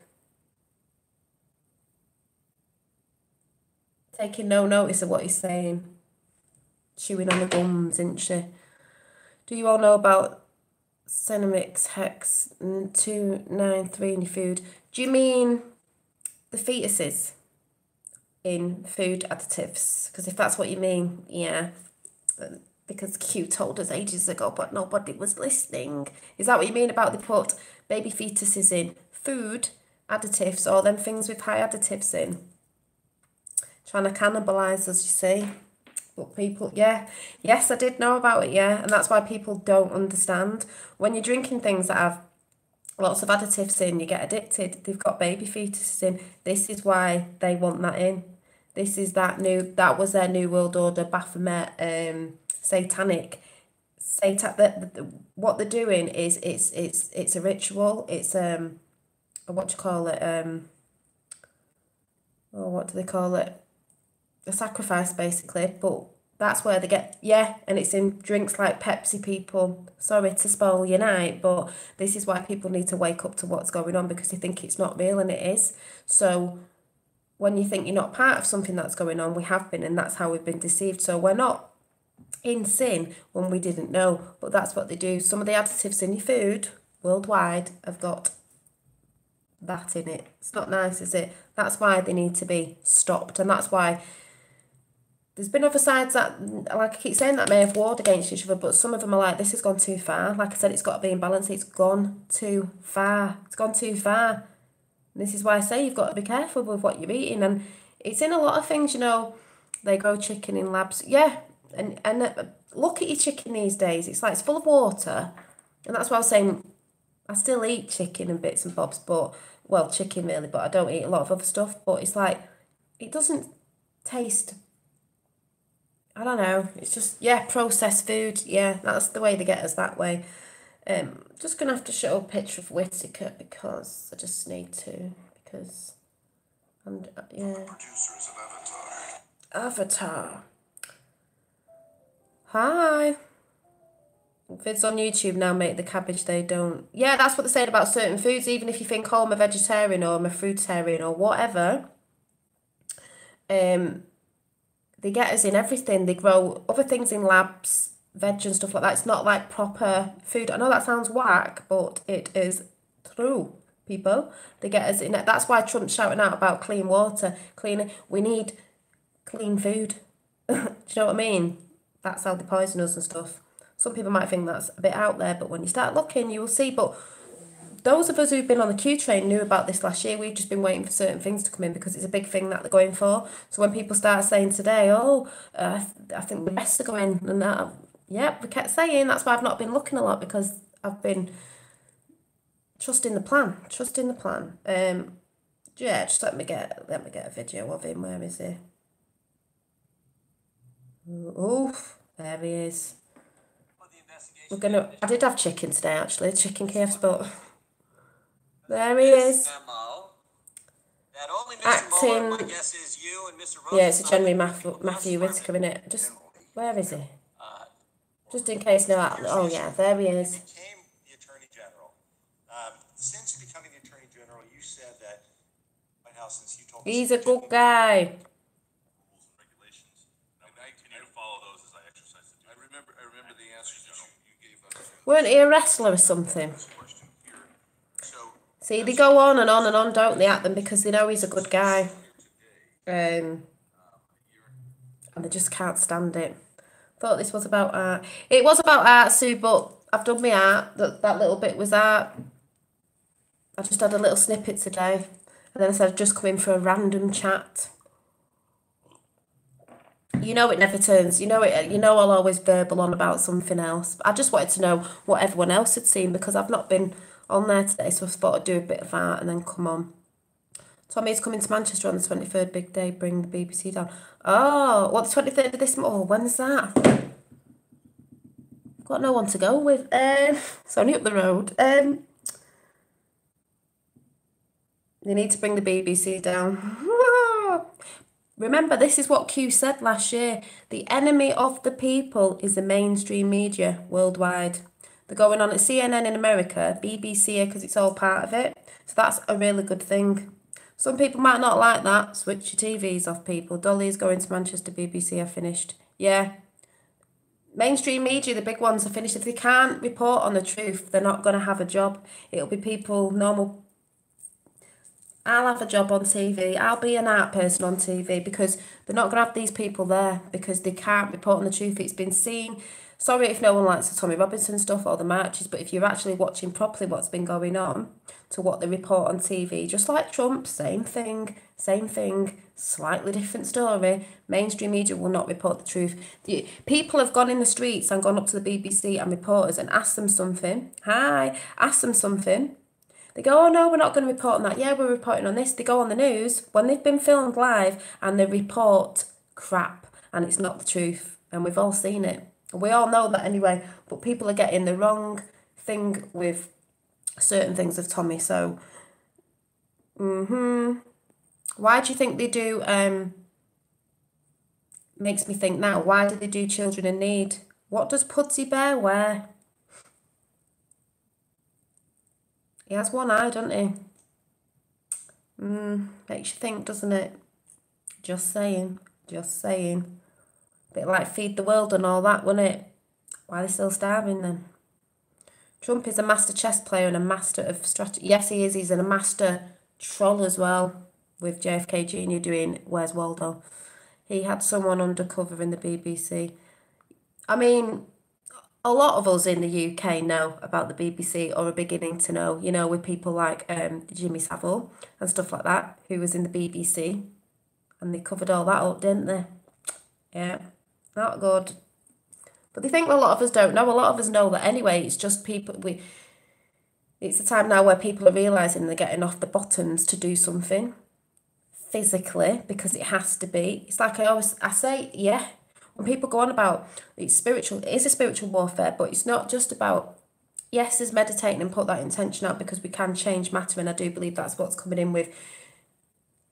Taking no notice of what he's saying. Chewing on the gums, isn't she? Do you all know about Cenomix Hex 293 in your food? Do you mean the fetuses in food additives? Because if that's what you mean, yeah. Because Q told us ages ago, but nobody was listening. Is that what you mean about they put baby fetuses in food additives or them things with high additives in? Trying to cannibalise us, you see. But people, yeah. Yes, I did know about it, yeah. And that's why people don't understand. When you're drinking things that have lots of additives in, you get addicted. They've got baby fetuses in. This is why they want that in. This is that was their New World Order, Baphomet, satanic. What they're doing is it's a ritual. It's what do you call it? What do they call it? A sacrifice basically, but that's where they get, yeah, and it's in drinks like Pepsi, people. Sorry to spoil your night, but this is why people need to wake up to what's going on because they think it's not real and it is. So when you think you're not part of something that's going on, we have been, and that's how we've been deceived. So we're not in sin when we didn't know, but that's what they do. Some of the additives in your food worldwide have got that in it. It's not nice, is it? That's why they need to be stopped, and that's why there's been other sides that, like I keep saying, that may have warred against each other, but some of them are like, this has gone too far. Like I said, it's got to be in balance. It's gone too far. It's gone too far. And this is why I say you've got to be careful with what you're eating. And it's in a lot of things, you know. They grow chicken in labs. Yeah, and look at your chicken these days. It's like it's full of water. And that's why I was saying I still eat chicken and bits and bobs, but, well, chicken really, but I don't eat a lot of other stuff. But it's like, it doesn't taste, I don't know, it's just, yeah, processed food. Yeah, that's the way they get us that way. Just going to have to show a picture of Whitaker because I just need to, because, yeah. Producers of Avatar. Hi. Vids on YouTube now make the cabbage they don't. Yeah, that's what they're saying about certain foods. Even if you think, oh, I'm a vegetarian or I'm a fruitarian or whatever, they get us in everything. They grow other things in labs, veg and stuff like that. It's not like proper food. I know that sounds whack, but it is true, people. They get us in. That's why Trump's shouting out about clean water, clean. We need clean food. Do you know what I mean? that's how they poison us and stuff. Some people might think that's a bit out there, but when you start looking, you will see. But those of us who've been on the Q train knew about this last year. We've just been waiting for certain things to come in because it's a big thing that they're going for. So when people start saying today, I think the rest are going, and that, yeah, we kept saying. That's why I've not been looking a lot, because I've been trusting the plan. Yeah, just let me get a video of him. Where is he? Oof, there he is. I did have chicken today, actually, chicken KFC, but there he is. Acting. Yeah, it's a January Matthew Whitaker, isn't it? Just, where is he? Just in case, no, oh yeah, there he is. Since becoming the Attorney General, you said that White House, since you told he's a good guy. Rules and regulations. And I continue to follow those as I exercise the duty. I remember the answers that you gave us. Weren't he a wrestler or something? See, they go on and on and on, don't they, at them, because they know he's a good guy. And they just can't stand it. Thought this was about art. It was about art, Sue, but I've done my art. That little bit was art. I just had a little snippet today. And then I said I'd just come in for a random chat. You know it never turns. You know I'll always verbal on about something else. I just wanted to know what everyone else had seen, because I've not been on there today, so I thought I'd do a bit of art and then come on. Tommy's coming to Manchester on the 23rd, big day, bring the BBC down. Oh, what, the 23rd of this month? Oh, when's that? Got no one to go with. It's only up the road. They need to bring the BBC down. Remember, this is what Q said last year. The enemy of the people is the mainstream media worldwide. They're going on at CNN in America, BBC here, because it's all part of it. So that's a really good thing. Some people might not like that. Switch your TVs off, people. Dolly's going to Manchester, BBC are finished. Yeah. Mainstream media, the big ones, are finished. If they can't report on the truth, they're not going to have a job. It'll be people, normal. I'll have a job on TV. I'll be an art person on TV, because they're not going to have these people there because they can't report on the truth. It's been seen. Sorry if no one likes the Tommy Robinson stuff or the marches, but if you're actually watching properly what's been going on to what they report on TV, just like Trump, same thing, slightly different story. Mainstream media will not report the truth. People have gone in the streets and gone up to the BBC and reporters and asked them something. Ask them something. They go, oh no, we're not going to report on that. Yeah, we're reporting on this. They go on the news when they've been filmed live and they report crap and it's not the truth. And we've all seen it. We all know that anyway, but people are getting the wrong thing with certain things of Tommy. So, why do you think they do, makes me think now, why do they do children in need? What does Pudsey Bear wear? He has one eye, doesn't he? Makes you think, doesn't it? Just saying. Bit like Feed the World and all that, wouldn't it? Why are they still starving then? Trump is a master chess player and a master of strategy. Yes, he is. He's a master troll as well, with JFK Jr. doing Where's Waldo. He had someone undercover in the BBC. I mean, a lot of us in the UK know about the BBC, or are beginning to know, with people like Jimmy Savile and stuff like that, who was in the BBC. And they covered all that up, didn't they? Yeah. Not good. But they think a lot of us don't know. A lot of us know that anyway. It's just people. It's a time now where people are realising they're getting off the bottoms to do something physically, because it has to be. It's like I say, yeah. When people go on about it's spiritual, it is a spiritual warfare, but it's not just about, yes, there's meditating and put that intention out, because we can change matter, and I do believe that's what's coming in with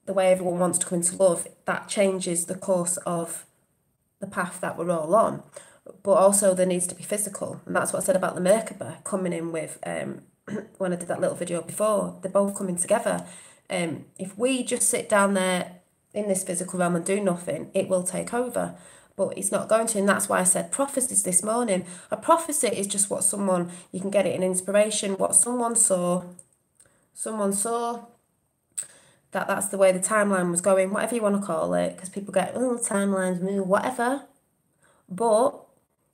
the way everyone wants to come into love. That changes the course of the path that we're all on, but also there needs to be physical, and that's what I said about the Merkaba coming in with when I did that little video before. They're both coming together. If we just sit down there in this physical realm and do nothing, it will take over, but it's not going to. And that's why I said prophecies this morning. A prophecy is just what someone, you can get it in inspiration, what someone saw that's the way the timeline was going, whatever you want to call it, because people get, timelines, whatever. But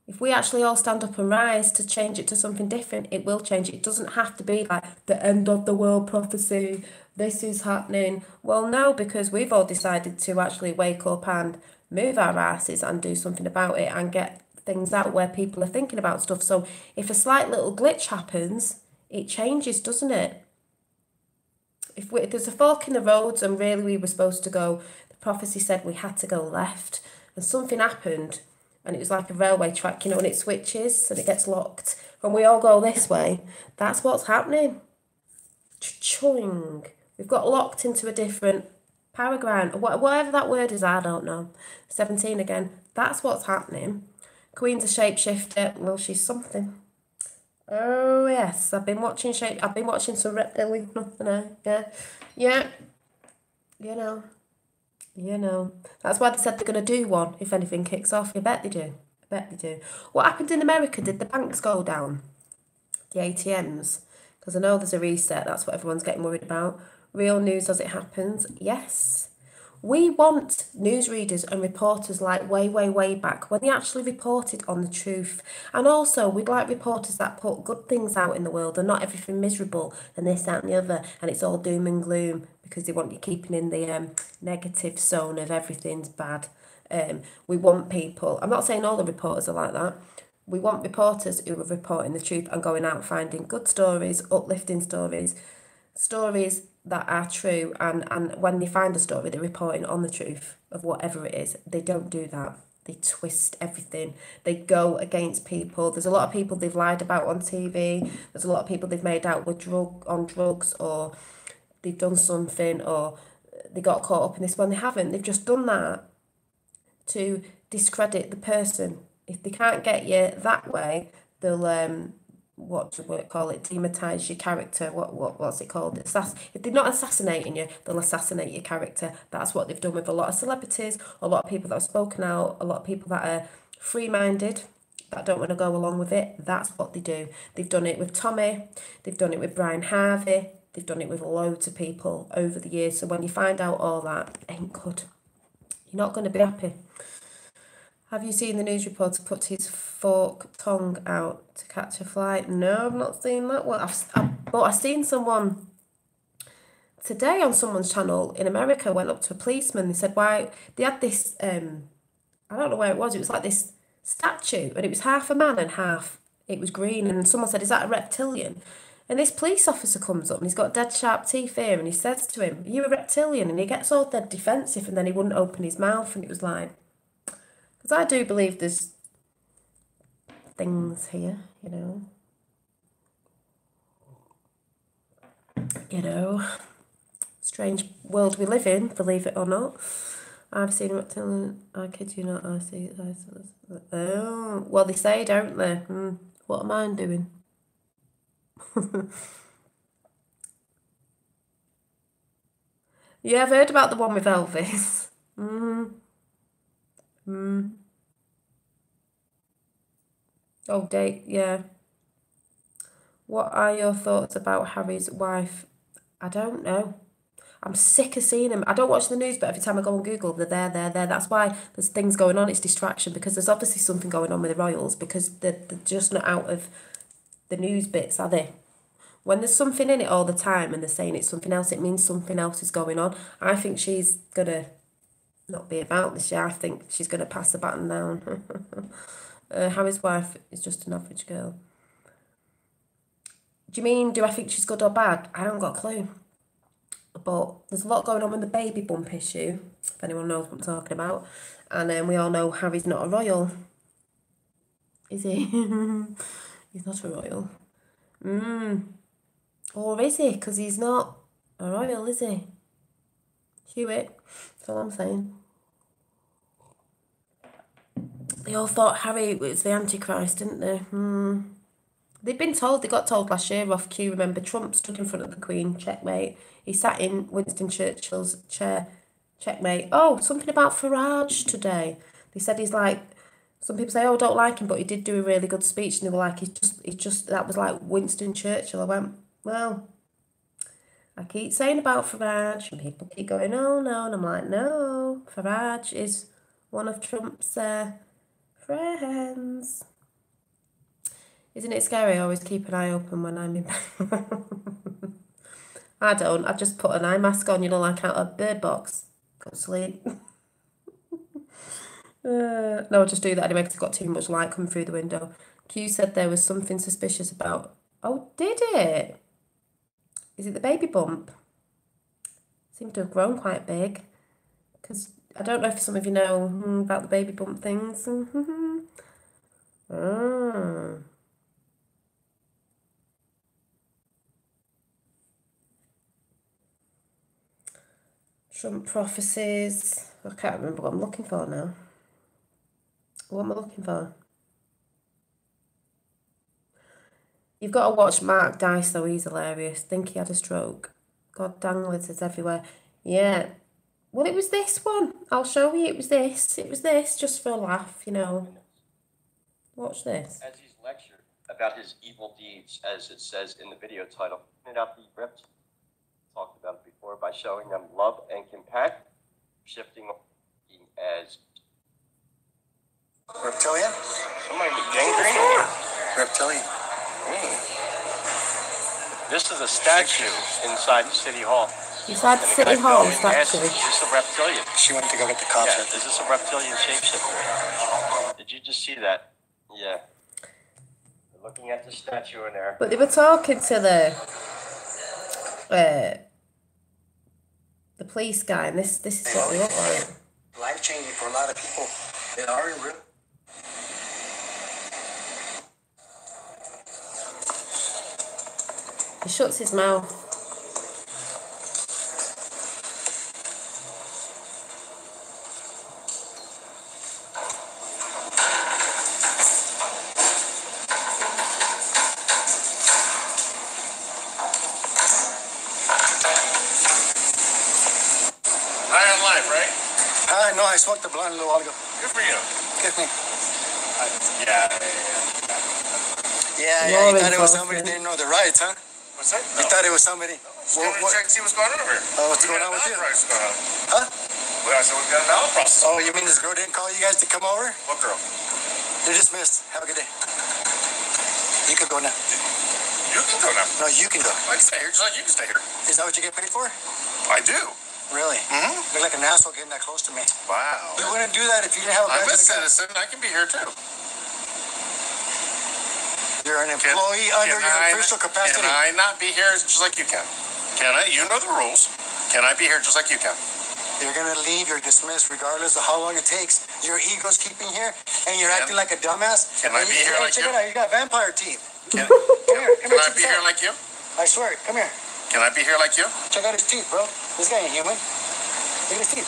If we actually all stand up and rise to change it to something different, it will change. It doesn't have to be like the end of the world prophecy, this is happening. Well, no, because we've all decided to actually wake up and move our asses and do something about it and get things out where people are thinking about stuff. So if a slight little glitch happens, it changes, doesn't it? If there's a fork in the roads and really we were supposed to go, the prophecy said we had to go left, and something happened, and it was like a railway track, you know, and it switches and it gets locked, and we all go this way, that's what's happening. Choing. We've got locked into a different paragraph, whatever that word is, I don't know. 17 again, that's what's happening. Queen's a shapeshifter, well, she's something. Oh yes, I've been watching some reptilian nothing. Yeah. You know. That's why they said they're gonna do one if anything kicks off. I bet they do. What happened in America? Did the banks go down? The ATMs? Because I know there's a reset. That's what everyone's getting worried about. Real news as it happens. Yes. We want newsreaders and reporters like way back when they actually reported on the truth. And also, we'd like reporters that put good things out in the world and not everything miserable and this, that and the other. And it's all doom and gloom because they want you keeping in the negative zone of everything's bad. We want people, I'm not saying all the reporters are like that. We want reporters who are reporting the truth and going out finding good stories, uplifting stories that are true, and when they find a story, they're reporting on the truth of whatever it is. They don't do that. They twist everything. They go against people. There's a lot of people they've lied about on TV. There's a lot of people they've made out with on drugs, or they've done something, or they got caught up in this one. They haven't. They've just done that to discredit the person. If they can't get you that way, they'll what do we call it? Demonetize your character. What's it called? If they're not assassinating you, they'll assassinate your character. That's what they've done with a lot of celebrities, a lot of people that have spoken out, a lot of people that are free-minded, that don't want to go along with it. That's what they do. They've done it with Tommy. They've done it with Brian Harvey. They've done it with loads of people over the years. So when you find out all that, it ain't good. You're not going to be happy. Have you seen the news reporter put his fork tongue out to catch a fly? No, I've not seen that one. But I've seen someone today on someone's channel in America went up to a policeman. They said, why? They had this, I don't know where it was like this statue, and it was half a man and half, it was green. And someone said, is that a reptilian? And this police officer comes up and he's got dead sharp teeth here, and he says to him, are you a reptilian? And he gets all dead defensive, and then he wouldn't open his mouth, and it was like, because I do believe there's things here, you know. Strange world we live in, believe it or not. I've seen reptilian, I kid you not, I see it. Oh, well, they say, don't they? What am I doing? Yeah, I've heard about the one with Elvis. Oh, date, yeah. What are your thoughts about Harry's wife? I don't know. I'm sick of seeing him. I don't watch the news, but every time I go on Google, they're there. That's why there's things going on. It's distraction, because there's obviously something going on with the royals, because they're just not out of the news bits, are they? When there's something in it all the time and they're saying it's something else, it means something else is going on. I think she's going to not be about this year. I think she's going to pass the baton down. Harry's wife is just an average girl. Do you mean, do I think she's good or bad? I haven't got a clue. But there's a lot going on with the baby bump issue, if anyone knows what I'm talking about. And we all know Harry's not a royal. Is he? He's not a royal. Or is he? Because he's not a royal, is he? Hewitt. That's all I'm saying. They all thought Harry was the Antichrist, didn't they? They got told last year off cue. Remember, Trump stood in front of the Queen, checkmate. He sat in Winston Churchill's chair, checkmate. Oh, something about Farage today. They said he's like, some people say, oh, I don't like him, but he did do a really good speech. And they were like, he's just, that was like Winston Churchill. I went, well, I keep saying about Farage, and people keep going, oh, no. And I'm like, no, Farage is one of Trump's friends. Isn't it scary? I always keep an eye open when I'm in bed. I don't. I just put an eye mask on, you know, like out of a bird box. Go to sleep. No, I'll just do that anyway because I've got too much light coming through the window. Q said there was something suspicious about... Oh, did it? Is it the baby bump? Seems to have grown quite big. Because I don't know if some of you know about the baby bump things. Ah. Trump prophecies. I can't remember what I'm looking for now. What am I looking for? You've got to watch Mark Dice though, he's hilarious. Think he had a stroke. God, danglers is everywhere. Yeah. Well, it was this one. I'll show you. It was this. It was this, just for a laugh, you know. Watch this. As he's lectured about his evil deeds, as it says in the video title, pointed out the ripped, talked about it before, by showing them love and compassion, shifting as reptilian. Somebody with gangrene. Reptilian. This is a statue inside City Hall. Inside the City Hall statue. Is this a reptilian? She went to go get the cops. Yeah, is this a reptilian shapeshifter? Did you just see that? Yeah. They're looking at the statue in there. But they were talking to the police guy, and this is what they look like. Life changing for a lot of people. They are in real. He shuts his mouth. No, I smoked the blunt a little while ago. Good for you. Good for me. Yeah. You thought it was somebody that didn't know the rights, huh? What's that? You thought it was somebody. Just going to check and see what's going on over here. Oh, what's going on with you? Huh? Well, I said we've got a ballot process. Oh, you mean this girl didn't call you guys to come over? What girl? They're dismissed. Have a good day. You can go now. You can go now. No, you can go. I can stay here just like you can stay here. Is that what you get paid for? I do. Really? Mm-hmm. Look like an asshole getting that close to me. Wow. You wouldn't do that if you didn't have a badge. I'm a of the citizen. I can be here too. You're an employee under your official capacity. Can I not be here just like you can? Can I? You know the rules. Can I be here just like you can? You're going to leave. You're dismissed regardless of how long it takes. Your ego's keeping here, and you're acting like a dumbass. Can I be here like you? Check it out. You got vampire teeth. Can Come I be here like you? I swear. Come here. Can I be here like you? Check out his teeth, bro. This guy ain't human. Look at his teeth.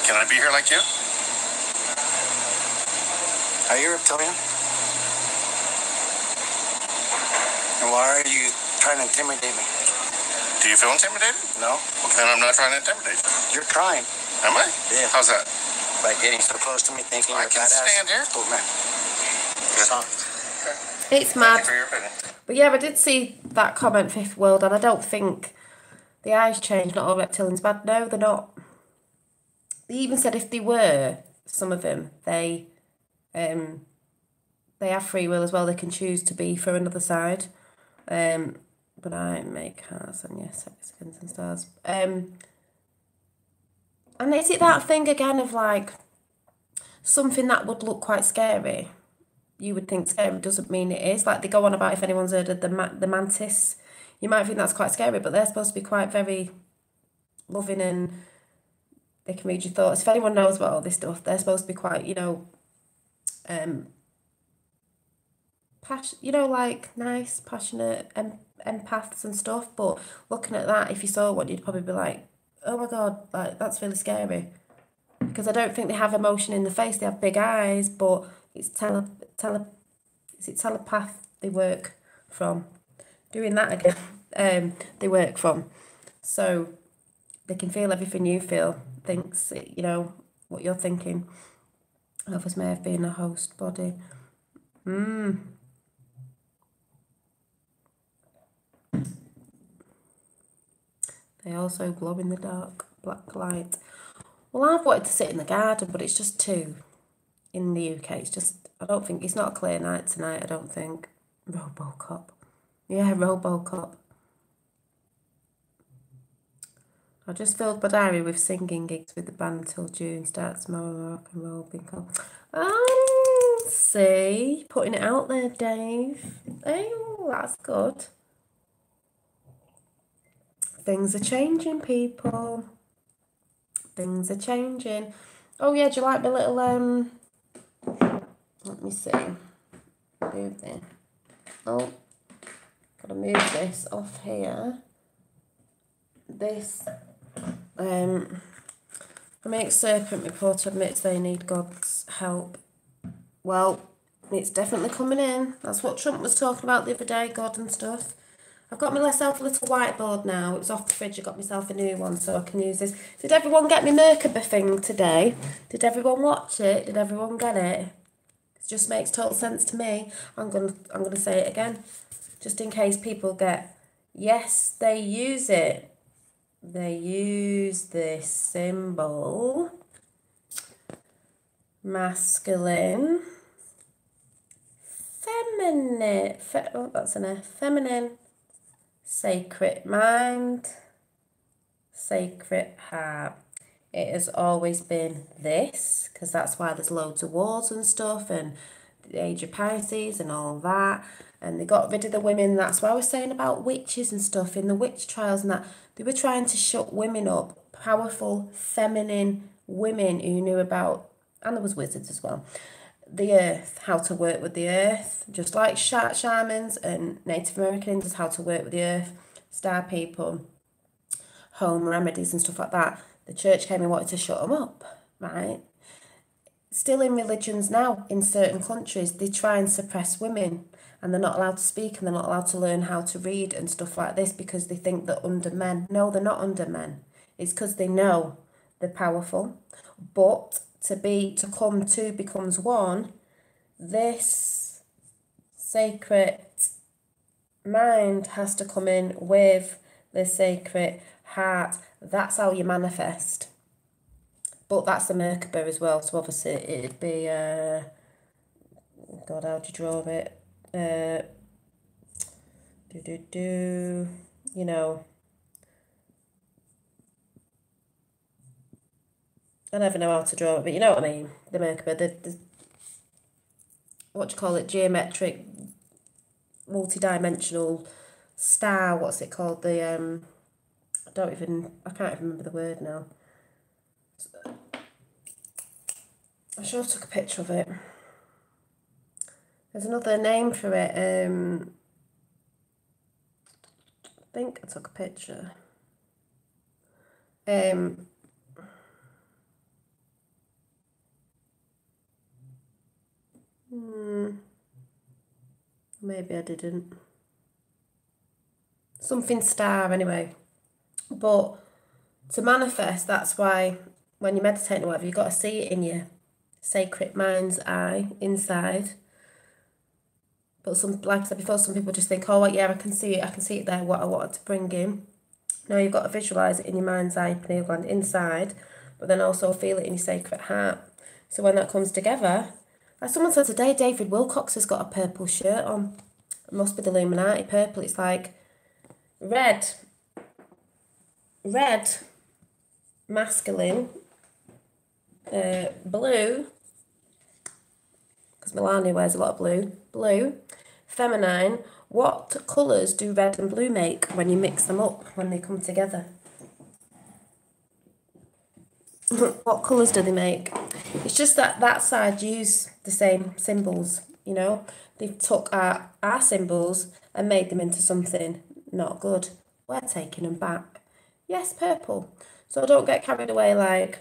Can I be here like you? Are you a reptilian? And why are you trying to intimidate me? Do you feel intimidated? No. Well, then I'm not trying to intimidate you. You're trying. Am I? Yeah. How's that? By getting so close to me, thinking I you're a can badass. stand here. Oh, man. Good on. It's Thank mad. you for your opinion. But yeah, I did see that comment, Fifth World, and I don't think the eyes change, not all reptilians bad. No, they're not. They even said if they were, some of them, they have free will as well. They can choose to be for another side. But I make hearts and yes, seconds and stars. And is it that thing again of like something that would look quite scary? You would think scary doesn't mean it is. Like they go on about if anyone's heard of the mantis. You might think that's quite scary, but they're supposed to be quite very loving and they can read your thoughts. If anyone knows about all this stuff, they're supposed to be quite, like nice, passionate, empaths and stuff. But looking at that, if you saw one, you'd probably be like, oh my God, like that's really scary. Because I don't think they have emotion in the face. They have big eyes, but it's telepath they work from. Doing that again, they work from. So they can feel everything you feel, thinks, what you're thinking. Others may have been a host body. They also glow in the dark, black light. Well, I've wanted to sit in the garden, but it's just too. In the UK, it's just, I don't think, it's not a clear night tonight, I don't think. Robocop. Yeah, Robocop. I just filled my diary with singing gigs with the band till June. Starts tomorrow, rock and roll, bingo. Oh, see? Putting it out there, Dave. Oh, that's good. Things are changing, people. Things are changing. Oh, yeah, do you like my little, let me see. Move this. Oh, gotta move this off here. This, a make serpent report admits they need God's help. Well, it's definitely coming in. That's what Trump was talking about the other day, God and stuff. I've got myself a little whiteboard now. It was off the fridge. I got myself a new one so I can use this. Did everyone get me Merkaba thing today? Did everyone watch it? Did everyone get it? It just makes total sense to me. I'm gonna say it again, just in case people get. Yes, they use it. They use this symbol. Masculine. Feminine. Oh, that's an F. Feminine. Sacred mind. Sacred heart. It has always been this, because that's why there's loads of wars and stuff, and the age of Pisces and all that. And they got rid of the women. That's why I was saying about witches and stuff in the witch trials and that. They were trying to shut women up, powerful, feminine women who knew about, and there was wizards as well, the earth, how to work with the earth, just like shamans and Native Americans, how to work with the earth, star people, home remedies and stuff like that. The church came and wanted to shut them up, right? Still in religions now, in certain countries, they try and suppress women, and they're not allowed to speak, and they're not allowed to learn how to read and stuff like this because they think they're under men. No, they're not under men. It's because they know they're powerful. But to come two becomes one, this sacred mind has to come in with the sacred heart. That's how you manifest. But that's the Merkaba as well. So obviously it'd be, God, how do you draw it? You know, I never know how to draw it, but you know what I mean. The Merkaba, the what do you call it? Geometric, multi-dimensional star. What's it called? The I can't even remember the word now. I should have took a picture of it. There's another name for it. I think I took a picture. Maybe I didn't. Something star anyway. But to manifest, that's why when you meditate or whatever, you've got to see it in your sacred mind's eye inside. But like I said before, some people just think, oh yeah, I can see it there, what I wanted to bring in. Now you've got to visualise it in your mind's eye, pineal gland inside, but then also feel it in your sacred heart. So when that comes together, like someone said today, David Wilcox has got a purple shirt on. It must be the Illuminati purple. It's like red, masculine, blue, because Melania wears a lot of blue, feminine. What colours do red and blue make when you mix them up, when they come together? What colours do they make? It's just that side use the same symbols, you know. They took our symbols and made them into something not good. We're taking them back. Yes, purple. So don't get carried away like,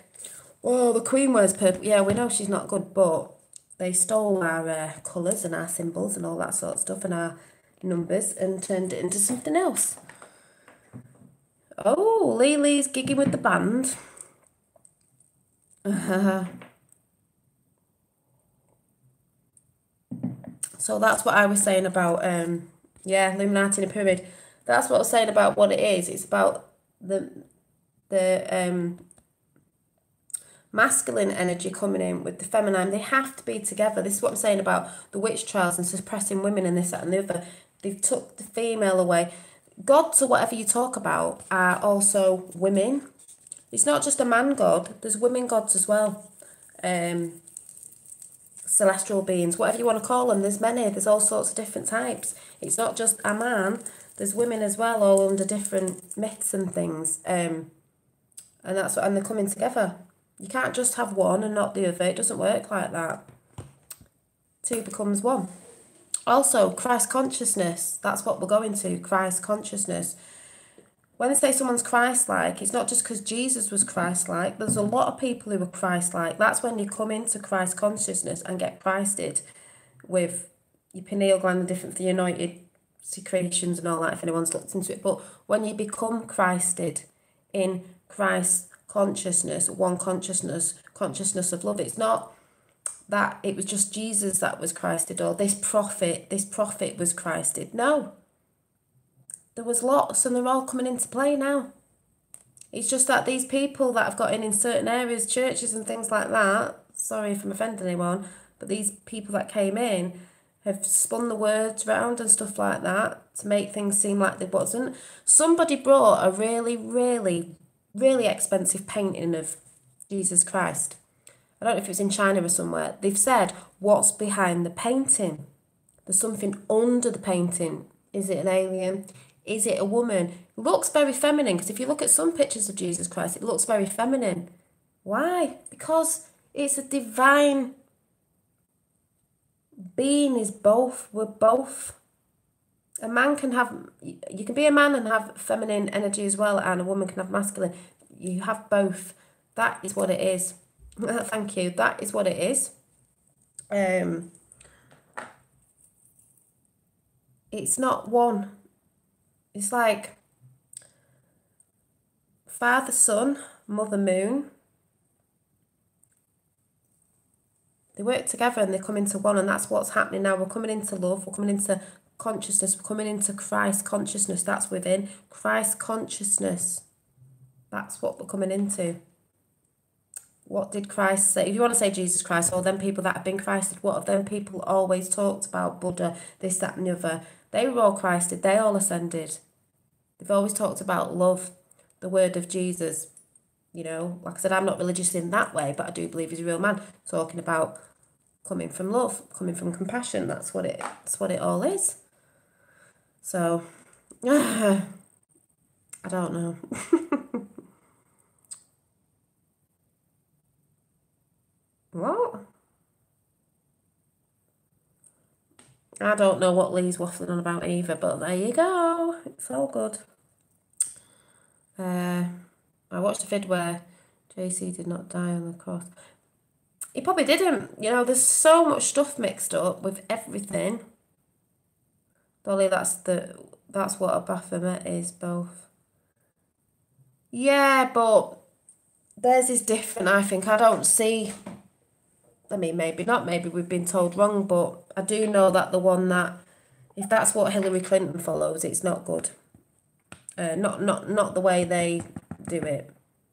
oh, the Queen wears purple. Yeah, we know she's not good, but they stole our colours and our symbols and all that sort of stuff and our numbers and turned it into something else. Oh, Lily's gigging with the band. So that's what I was saying about, Illuminati in a pyramid. That's what I was saying about what it is. It's about the masculine energy coming in with the feminine. They have to be together. This is what I'm saying about the witch trials and suppressing women and this, that and the other. They've took the female away. Gods or whatever you talk about are also women. It's not just a man god. There's women gods as well. Celestial beings, whatever you want to call them. There's many. There's all sorts of different types. It's not just a man. There's women as well, all under different myths and things. And that's what, and they're coming together. You can't just have one and not the other. It doesn't work like that. Two becomes one. Also, Christ consciousness. That's what we're going to. Christ consciousness. When they say someone's Christ-like, it's not just because Jesus was Christ-like. There's a lot of people who are Christ-like. That's when you come into Christ consciousness and get Christed with your pineal gland and different the anointed secretions and all that, if anyone's looked into it. But when you become Christed in Christ consciousness, one consciousness of love, it's not that it was just Jesus that was Christed or this prophet was Christed. No. There was lots and they're all coming into play now. It's just that these people that have got in certain areas, churches and things like that, sorry if I'm offending anyone, but these people that came in have spun the words around and stuff like that to make things seem like they wasn't. Somebody brought a really, really, really expensive painting of Jesus Christ. I don't know if it was in China or somewhere. They've said, what's behind the painting? There's something under the painting. Is it an alien? Is it a woman? It looks very feminine, because if you look at some pictures of Jesus Christ, it looks very feminine. Why? Because it's a divine being. Is both. We're both. A man can have, you can be a man and have feminine energy as well, and a woman can have masculine. You have both. That is what it is. Thank you. That is what it is. It's not one. It's like Father Sun, Mother Moon. They work together and they come into one, and that's what's happening now. We're coming into love. We're coming into consciousness. We're coming into Christ consciousness. That's within Christ consciousness. That's what we're coming into. What did Christ say? If you want to say Jesus Christ, or them people that have been Christed, what have them people always talked about? Buddha, this, that and the other. They were all Christed. They all ascended. They've always talked about love, the word of Jesus. You know, like I said, I'm not religious in that way, but I do believe he's a real man. Talking about coming from love, coming from compassion. That's what it all is. So, I don't know. What? I don't know what Lee's waffling on about either, but there you go. It's all good. I watched a vid where JC did not die on the cross. He probably didn't. You know, there's so much stuff mixed up with everything. Dolly, that's what a Baphomet is, both. Yeah, but theirs is different, I think. I don't see... I mean, maybe not. Maybe we've been told wrong, but I do know that the one that... If that's what Hillary Clinton follows, it's not good. Not the way they do it,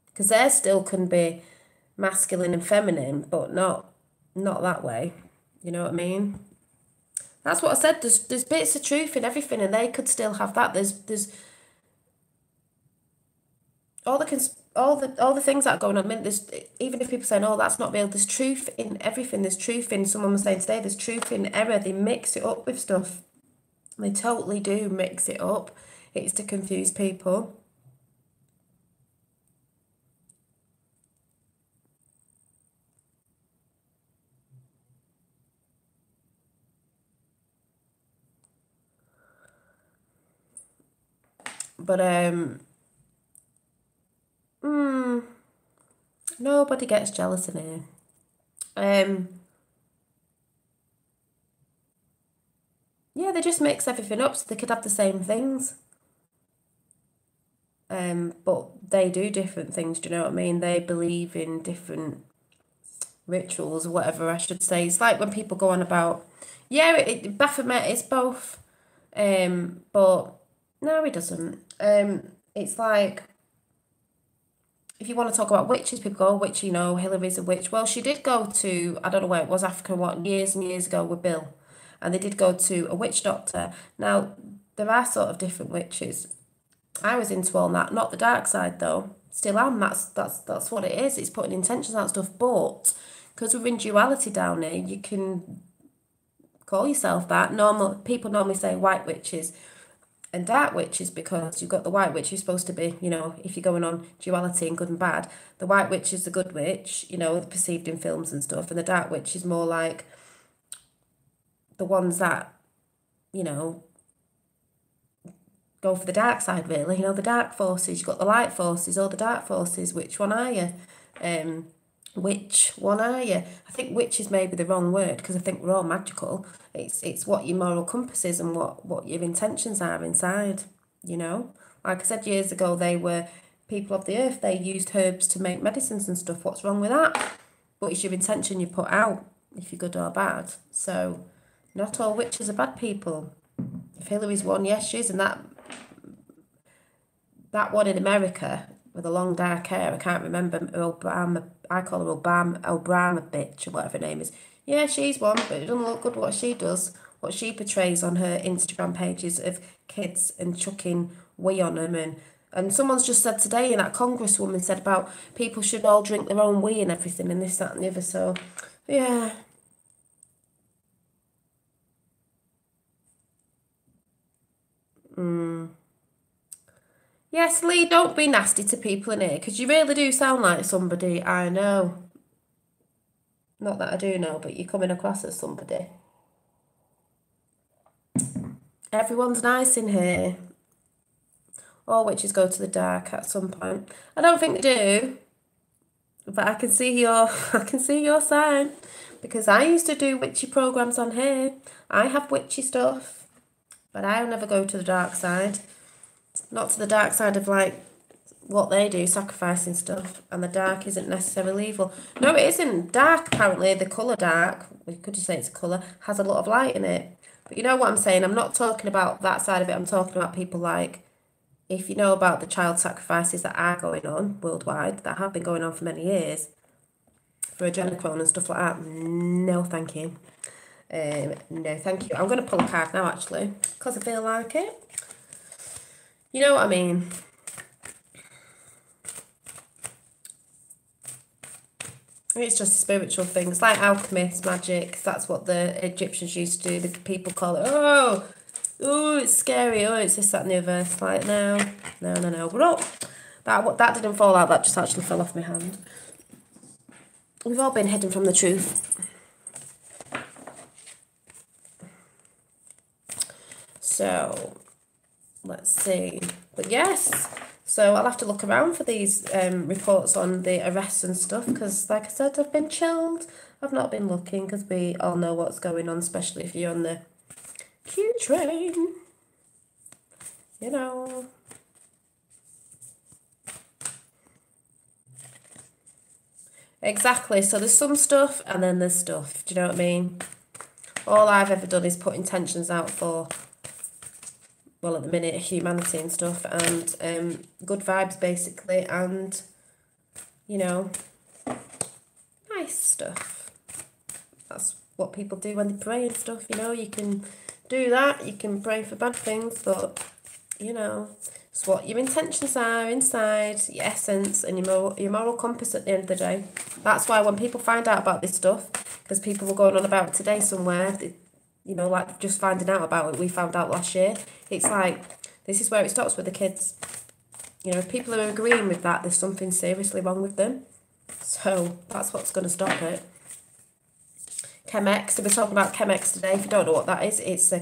because there still can be masculine and feminine, but not that way. You know what I mean? That's what I said. There's bits of truth in everything, and they could still have that. There's all the things that are going on. I mean, there's, even if people saying, "Oh, that's not real," there's truth in everything. There's truth in, someone was saying today, there's truth in error. They mix it up with stuff. They totally do mix it up. It's to confuse people. But nobody gets jealous in here. Yeah, they just mix everything up so they could have the same things. But they do different things, do you know what I mean? They believe in different rituals or whatever I should say. It's like when people go on about, yeah, Baphomet is both, but no, it doesn't. It's like if you want to talk about witches, people go, witch, you know, Hillary's a witch. Well, she did go to, I don't know where it was, Africa, what, years and years ago with Bill. And they did go to a witch doctor. Now, there are sort of different witches. I was into all that, not the dark side though. Still am, that's what it is. It's putting intentions out and stuff. But because we're in duality down here, you can call yourself that. People normally say white witches and dark witches, because you've got the white witch who's supposed to be, you know, if you're going on duality and good and bad, the white witch is the good witch, you know, perceived in films and stuff, and the dark witch is more like the ones that, you know, go for the dark side, really, you know, the dark forces. You've got the light forces or the dark forces. Which one are you? Which one are you? I think witch is maybe the wrong word, because I think we're all magical. It's what your moral compass is and what your intentions are inside, you know. Like I said years ago, they were people of the earth. They used herbs to make medicines and stuff. What's wrong with that? But it's your intention you put out, if you're good or bad. So not all witches are bad people. If Hillary's one, yes, she is. And that one in America with the long dark hair, I can't remember, Obama, I call her Obama bitch or whatever her name is. Yeah, she's one, but it doesn't look good what she does, what she portrays on her Instagram pages of kids and chucking wee on them. And someone's just said today, and that congresswoman said about people should all drink their own wee and everything and this, that and the other. So, yeah. Yes, Lee, don't be nasty to people in here, because you really do sound like somebody I know. Not that I do know, but you're coming across as somebody. Everyone's nice in here. All witches go to the dark at some point. I don't think they do, but I can see your sign, because I used to do witchy programs on here. I have witchy stuff, but I'll never go to the dark side. Not to the dark side of like what they do, sacrificing stuff, and the dark isn't necessarily evil. No, it isn't. Dark, apparently, the colour dark, could you say it's a colour, has a lot of light in it. But you know what I'm saying? I'm not talking about that side of it. I'm talking about people like, if you know about the child sacrifices that are going on worldwide, that have been going on for many years, for adrenochrome and stuff like that, no thank you. No thank you. I'm going to pull a card now, actually, because I feel like it. You know what I mean? It's just a spiritual thing. It's like alchemist magic. That's what the Egyptians used to do. The people call it, oh, it's scary. Oh, it's this, that and the other. It's like, no. We're up. That didn't fall out. That just actually fell off my hand. We've all been hidden from the truth. So, let's see. But yes, so I'll have to look around for these reports on the arrests and stuff, because like I said, I've been chilled. I've not been looking, because we all know what's going on, especially if you're on the Q train. You know. Exactly. So there's some stuff and then there's stuff. Do you know what I mean? All I've ever done is put intentions out for, well, at the minute, humanity and stuff, and good vibes, basically, and, you know, nice stuff. That's what people do when they pray and stuff, you know. You can do that, you can pray for bad things, but, you know, it's what your intentions are inside, your essence, and your moral compass at the end of the day. That's why when people find out about this stuff, because people were going on about it today somewhere, you know, like just finding out about it, we found out last year. It's like, this is where it stops with the kids. You know, if people are agreeing with that, there's something seriously wrong with them. So that's what's going to stop it. Chemex, so we're talking about Chemex today. If you don't know what that is, it's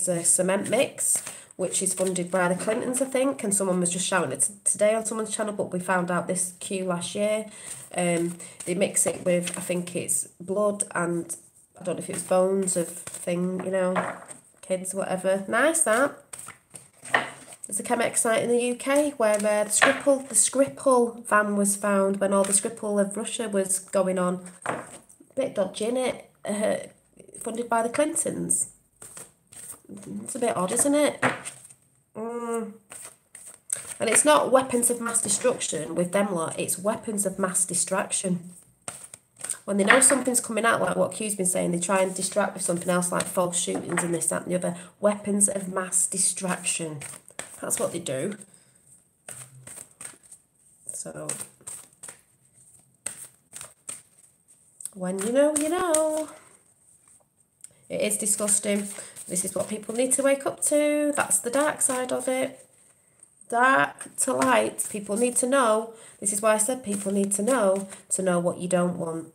a cement mix, which is funded by the Clintons, I think, and someone was just shouting it today on someone's channel, but we found out this Q last year. They mix it with, I think it's blood and, I don't know if it was bones of thing, you know, kids, whatever. Nice, that. There's a Chemex site in the UK where the Skripal van was found when all the Skripal of Russia was going on. A bit dodgy, innit? Funded by the Clintons. It's a bit odd, isn't it? And it's not weapons of mass destruction with them lot, it's weapons of mass distraction. When they know something's coming out, like what Q's been saying, they try and distract with something else, like false shootings and this, that and the other. Weapons of mass distraction. That's what they do. So, when you know, you know. It is disgusting. This is what people need to wake up to. That's the dark side of it. Dark to light. People need to know. This is why I said people need to know what you don't want.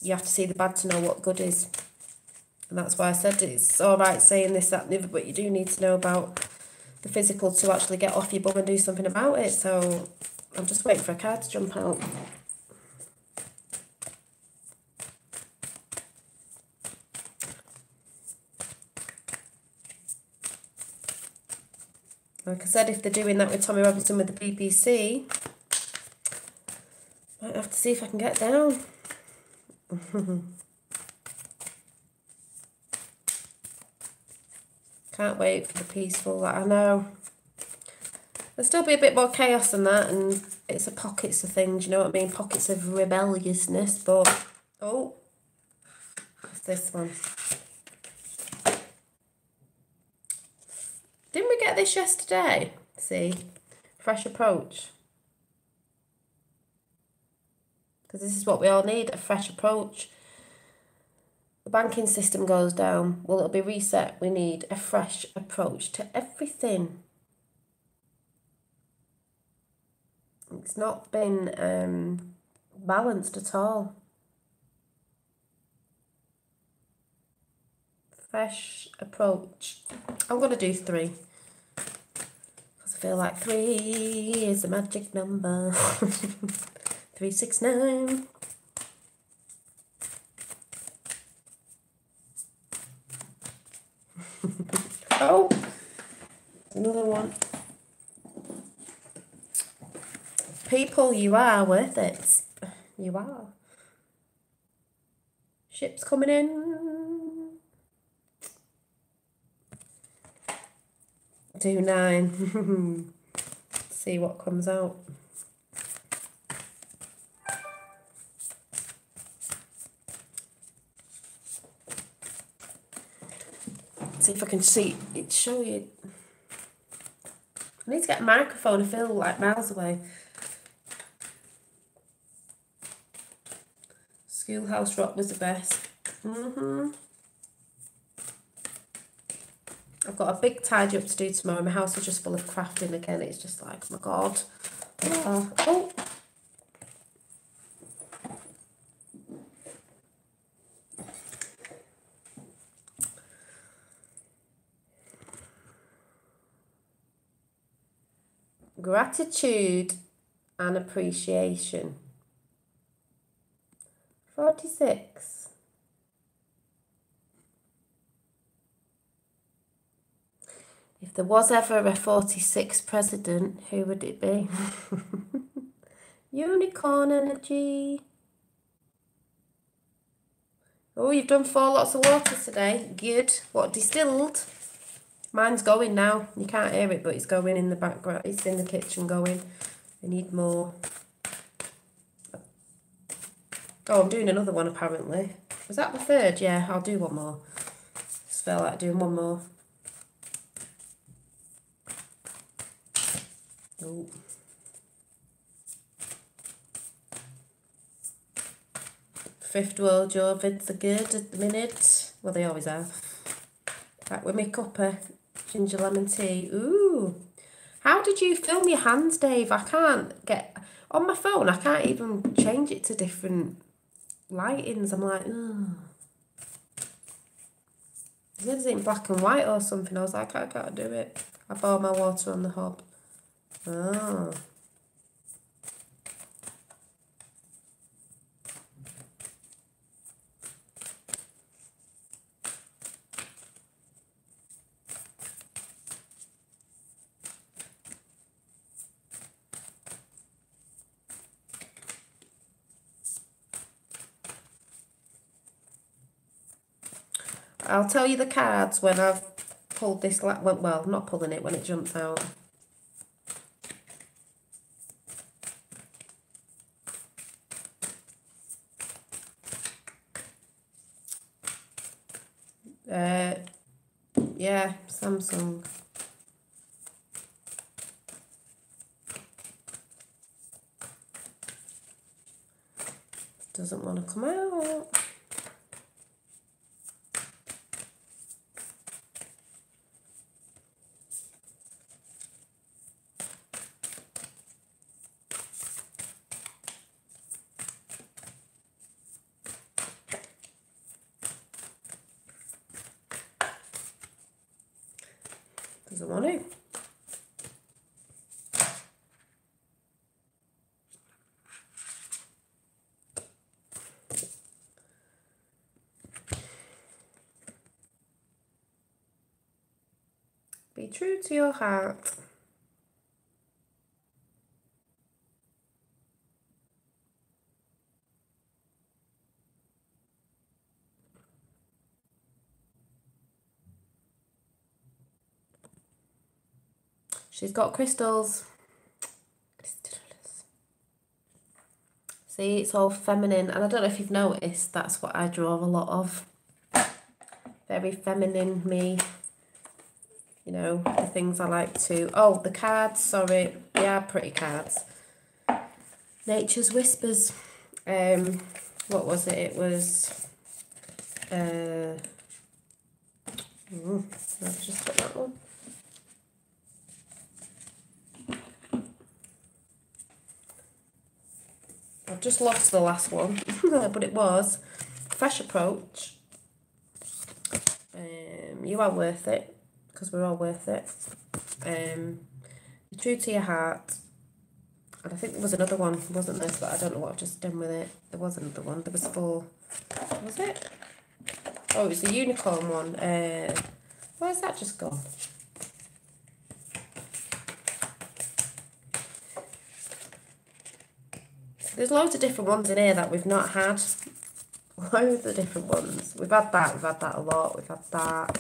You have to see the bad to know what good is. And that's why I said it's all right saying this, that, and the other, but you do need to know about the physical to actually get off your bum and do something about it. So I'm just waiting for a card to jump out. Like I said, if they're doing that with Tommy Robinson with the BBC, might have to see if I can get down. Can't wait for the peaceful. I know. There'll still be a bit more chaos than that, and it's a pockets of things, you know what I mean? Pockets of rebelliousness, but... Oh. What's this one? Didn't we get this yesterday? See? Fresh approach. Because this is what we all need, a fresh approach. The banking system goes down. Well, it'll be reset. We need a fresh approach to everything. It's not been balanced at all. Fresh approach. I'm going to do 3. Because I feel like 3 is the magic number. 369. Oh, another one. People, you are worth it. You are. Ships coming in. Do 9. See what comes out. See if I can show you. I need to get a microphone. I feel like miles away. Schoolhouse Rock was the best. I've got a big tidy up to do tomorrow. My house is just full of crafting again. It's just like, oh my God. Oh. Gratitude and appreciation. 46. If there was ever a 46th president, who would it be? Unicorn energy. Oh, you've done 4 lots of water today. Good. What, distilled? Mine's going now. You can't hear it, but it's going in the background. It's in the kitchen going. I need more. Oh, I'm doing another one apparently. Was that the 3rd? Yeah, I'll do one more. Just felt like doing one more. Oh. Fifth World, your vids are good at the minute. Well, they always are. Back with my cuppa. Ginger lemon tea. Ooh. How did you film your hands, Dave? I can't get... On my phone, I can't even change it to different lightings. I'm like, ugh. Is it in black and white or something? I was like, I can't do it. I boil my water on the hob. Oh. I'll tell you the cards when I've pulled this, well, not pulling it, when it jumps out. Yeah, Samsung. Doesn't want to come out. Doesn't want to. Be true to your heart. She's got crystals. See, it's all feminine. And I don't know if you've noticed, that's what I draw a lot of. Very feminine me. You know, the things I like to... Oh, the cards, sorry. They are pretty cards. Nature's Whispers. What was it? It was... I've just got that one. I've just lost the last one, but it was Fresh Approach. You are worth it, because we're all worth it. True to Your Heart. And I think there was another one, wasn't there? But I don't know what I've just done with it. There was another one. There was 4. Was it? Oh, it was the unicorn one. Where's that just gone? There's loads of different ones in here that we've not had. Loads of different ones. We've had that a lot. We've had that.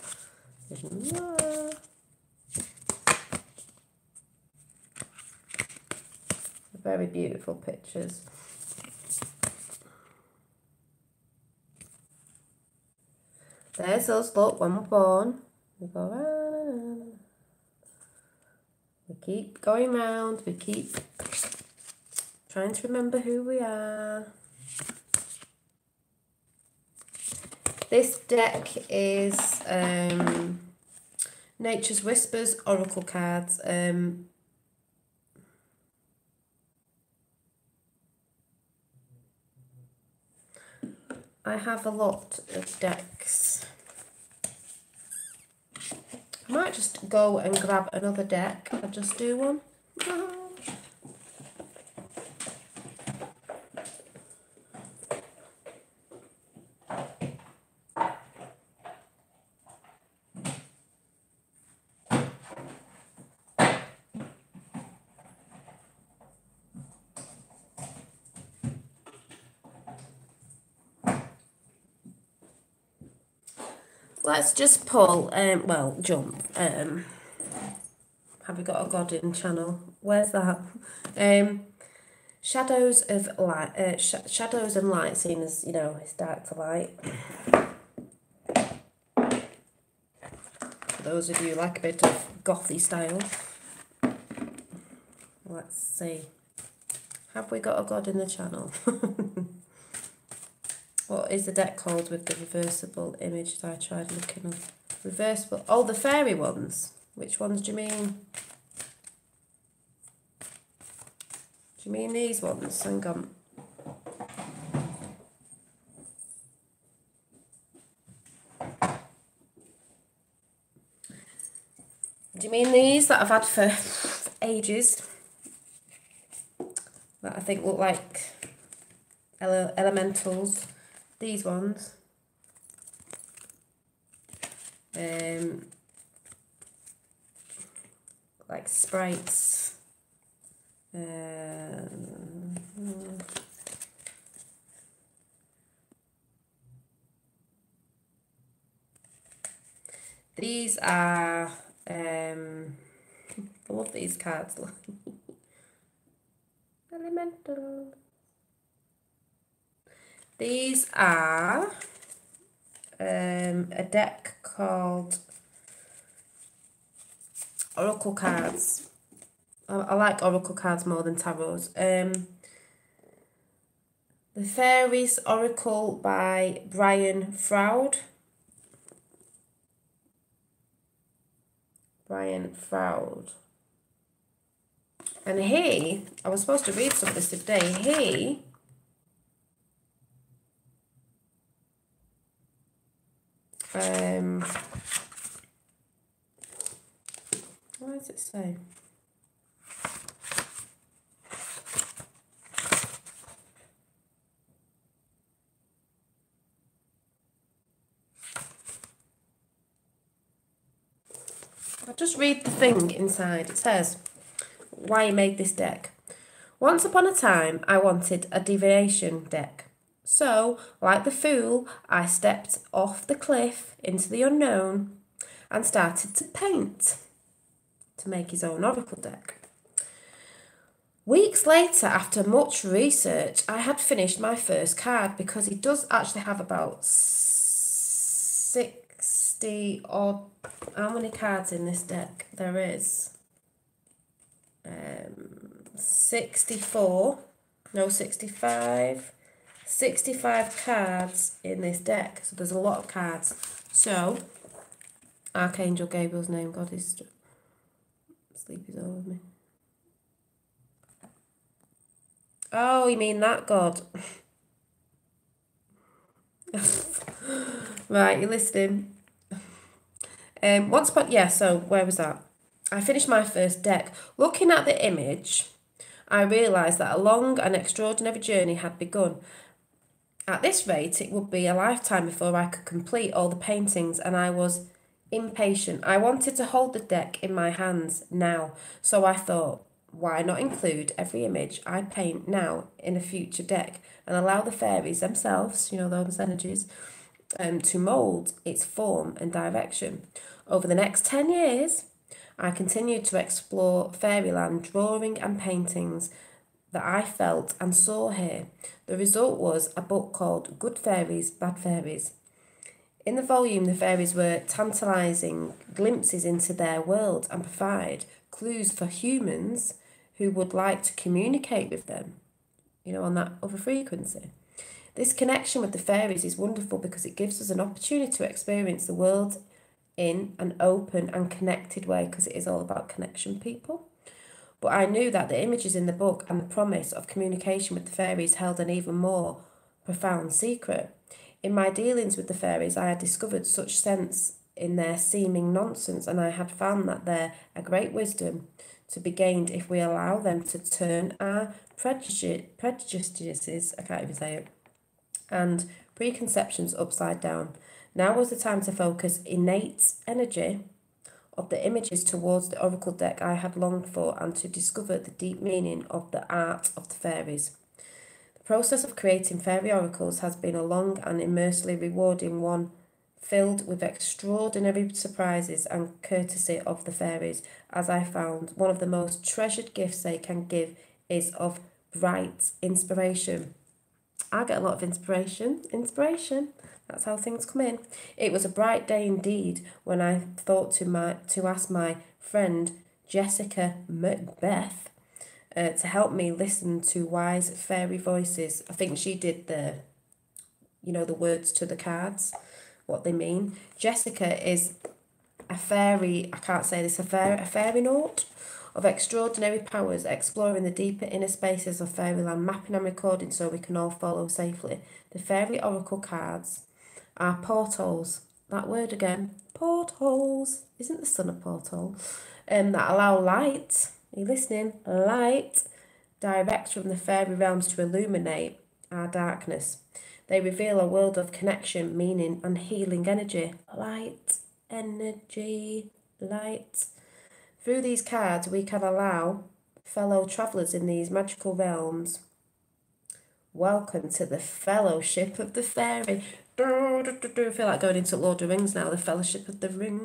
Very beautiful pictures. There's us, look, when we're born. We go round. We keep going round. We keep trying to remember who we are. This deck is Nature's Whispers Oracle cards. I have a lot of decks. I might just go and grab another deck and just do one. Let's just pull, well, jump. Have we got a God in channel? Where's that? Shadows of light, shadows and light, seen as, you know, it's dark to light. For those of you who like a bit of gothy style. Let's see. Have we got a God in the channel? What is the deck called with the reversible image that I tried looking up? Reversible. Oh, the fairy ones. Which ones do you mean? Do you mean these ones? Hang on. Do you mean these that I've had for ages? That I think look like elementals. These ones. Like sprites. These are I love these cards. Elemental. These are a deck called Oracle Cards. I like Oracle cards more than tarots. The Fairies Oracle by Brian Froud. Brian Froud. And I was supposed to read some of this today. What does it say? I'll just read the thing inside. It says, why he made this deck. Once upon a time, I wanted a divination deck. So, like the fool, I stepped off the cliff into the unknown and started to paint to make his own oracle deck. Weeks later, after much research, I had finished my first card because he does actually have about 60 odd. How many cards in this deck? There is 65 cards in this deck. So there's a lot of cards. So, Archangel Gabriel's name, God is sleep is over me. Oh, you mean that God? Right, you're listening. So where was that? I finished my first deck. Looking at the image, I realised that a long and extraordinary journey had begun. At this rate, it would be a lifetime before I could complete all the paintings, and I was impatient. I wanted to hold the deck in my hands now, so I thought, why not include every image I paint now in a future deck and allow the fairies themselves, those energies, to mould its form and direction. Over the next 10 years, I continued to explore fairyland, drawing and paintings that I felt and saw here. The result was a book called Good Fairies, Bad Fairies. In the volume, the fairies were tantalising glimpses into their world and provide clues for humans who would like to communicate with them, on that other frequency. This connection with the fairies is wonderful because it gives us an opportunity to experience the world in an open and connected way, because it is all about connection, people. But I knew that the images in the book and the promise of communication with the fairies held an even more profound secret. In my dealings with the fairies, I had discovered such sense in their seeming nonsense, and I had found that they're a great wisdom to be gained if we allow them to turn our prejudices, I can't even say it, and preconceptions upside down. Now was the time to focus innate energy of the images towards the oracle deck I had longed for, and to discover the deep meaning of the art of the fairies. The process of creating fairy oracles has been a long and immensely rewarding one, filled with extraordinary surprises and courtesy of the fairies, as I found one of the most treasured gifts they can give is of bright inspiration. I get a lot of inspiration. That's how things come in. It was a bright day indeed when I thought to ask my friend Jessica Macbeth to help me listen to wise fairy voices. I think she did the words to the cards, what they mean. Jessica is a fairy, a fairy naut of extraordinary powers, exploring the deeper inner spaces of fairyland, mapping and recording so we can all follow safely. The fairy oracle cards are portals. That word again, portals. Isn't the sun a portal? That allow light, are you listening? Light, direct from the fairy realms to illuminate our darkness. They reveal a world of connection, meaning and healing energy. Light, energy, light. Through these cards, we can allow fellow travellers in these magical realms. Welcome to the Fellowship of the Fairy. I feel like going into Lord of the Rings now, the Fellowship of the Ring.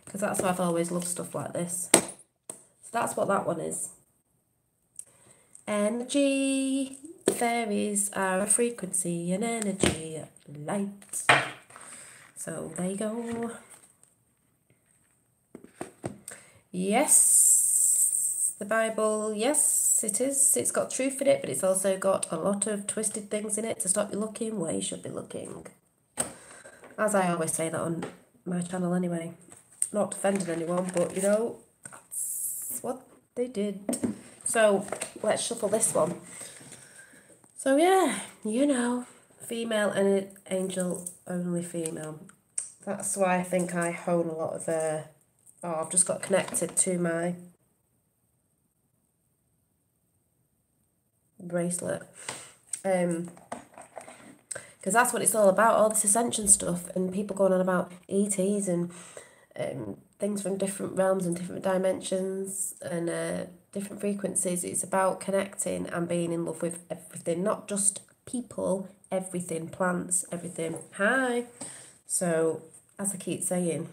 Because that's why I've always loved stuff like this. So that's what that one is. Energy. Fairies are a frequency and energy, light. So there you go. Yes, the Bible, yes, it is. It's got truth in it, but it's also got a lot of twisted things in it to stop you looking where you should be looking. As I always say that on my channel anyway. Not defending anyone, but you know, that's what they did. So let's shuffle this one. So yeah, you know, female and angel, only female. That's why I think I hone a lot of I've just got connected to my bracelet. Because that's what it's all about, all this ascension stuff, and people going on about ETs and things from different realms and different dimensions and different frequencies. It's about connecting and being in love with everything, not just people, everything, plants, everything. Hi. So, as I keep saying,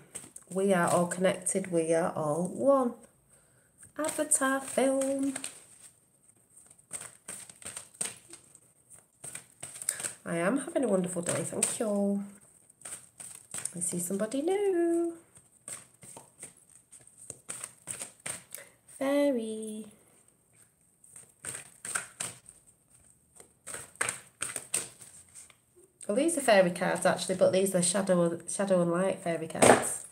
we are all connected, we are all one. Avatar film. I am having a wonderful day, thank you. I see somebody new. Fairy. Well, these are fairy cards actually, but these are shadow and light fairy cards.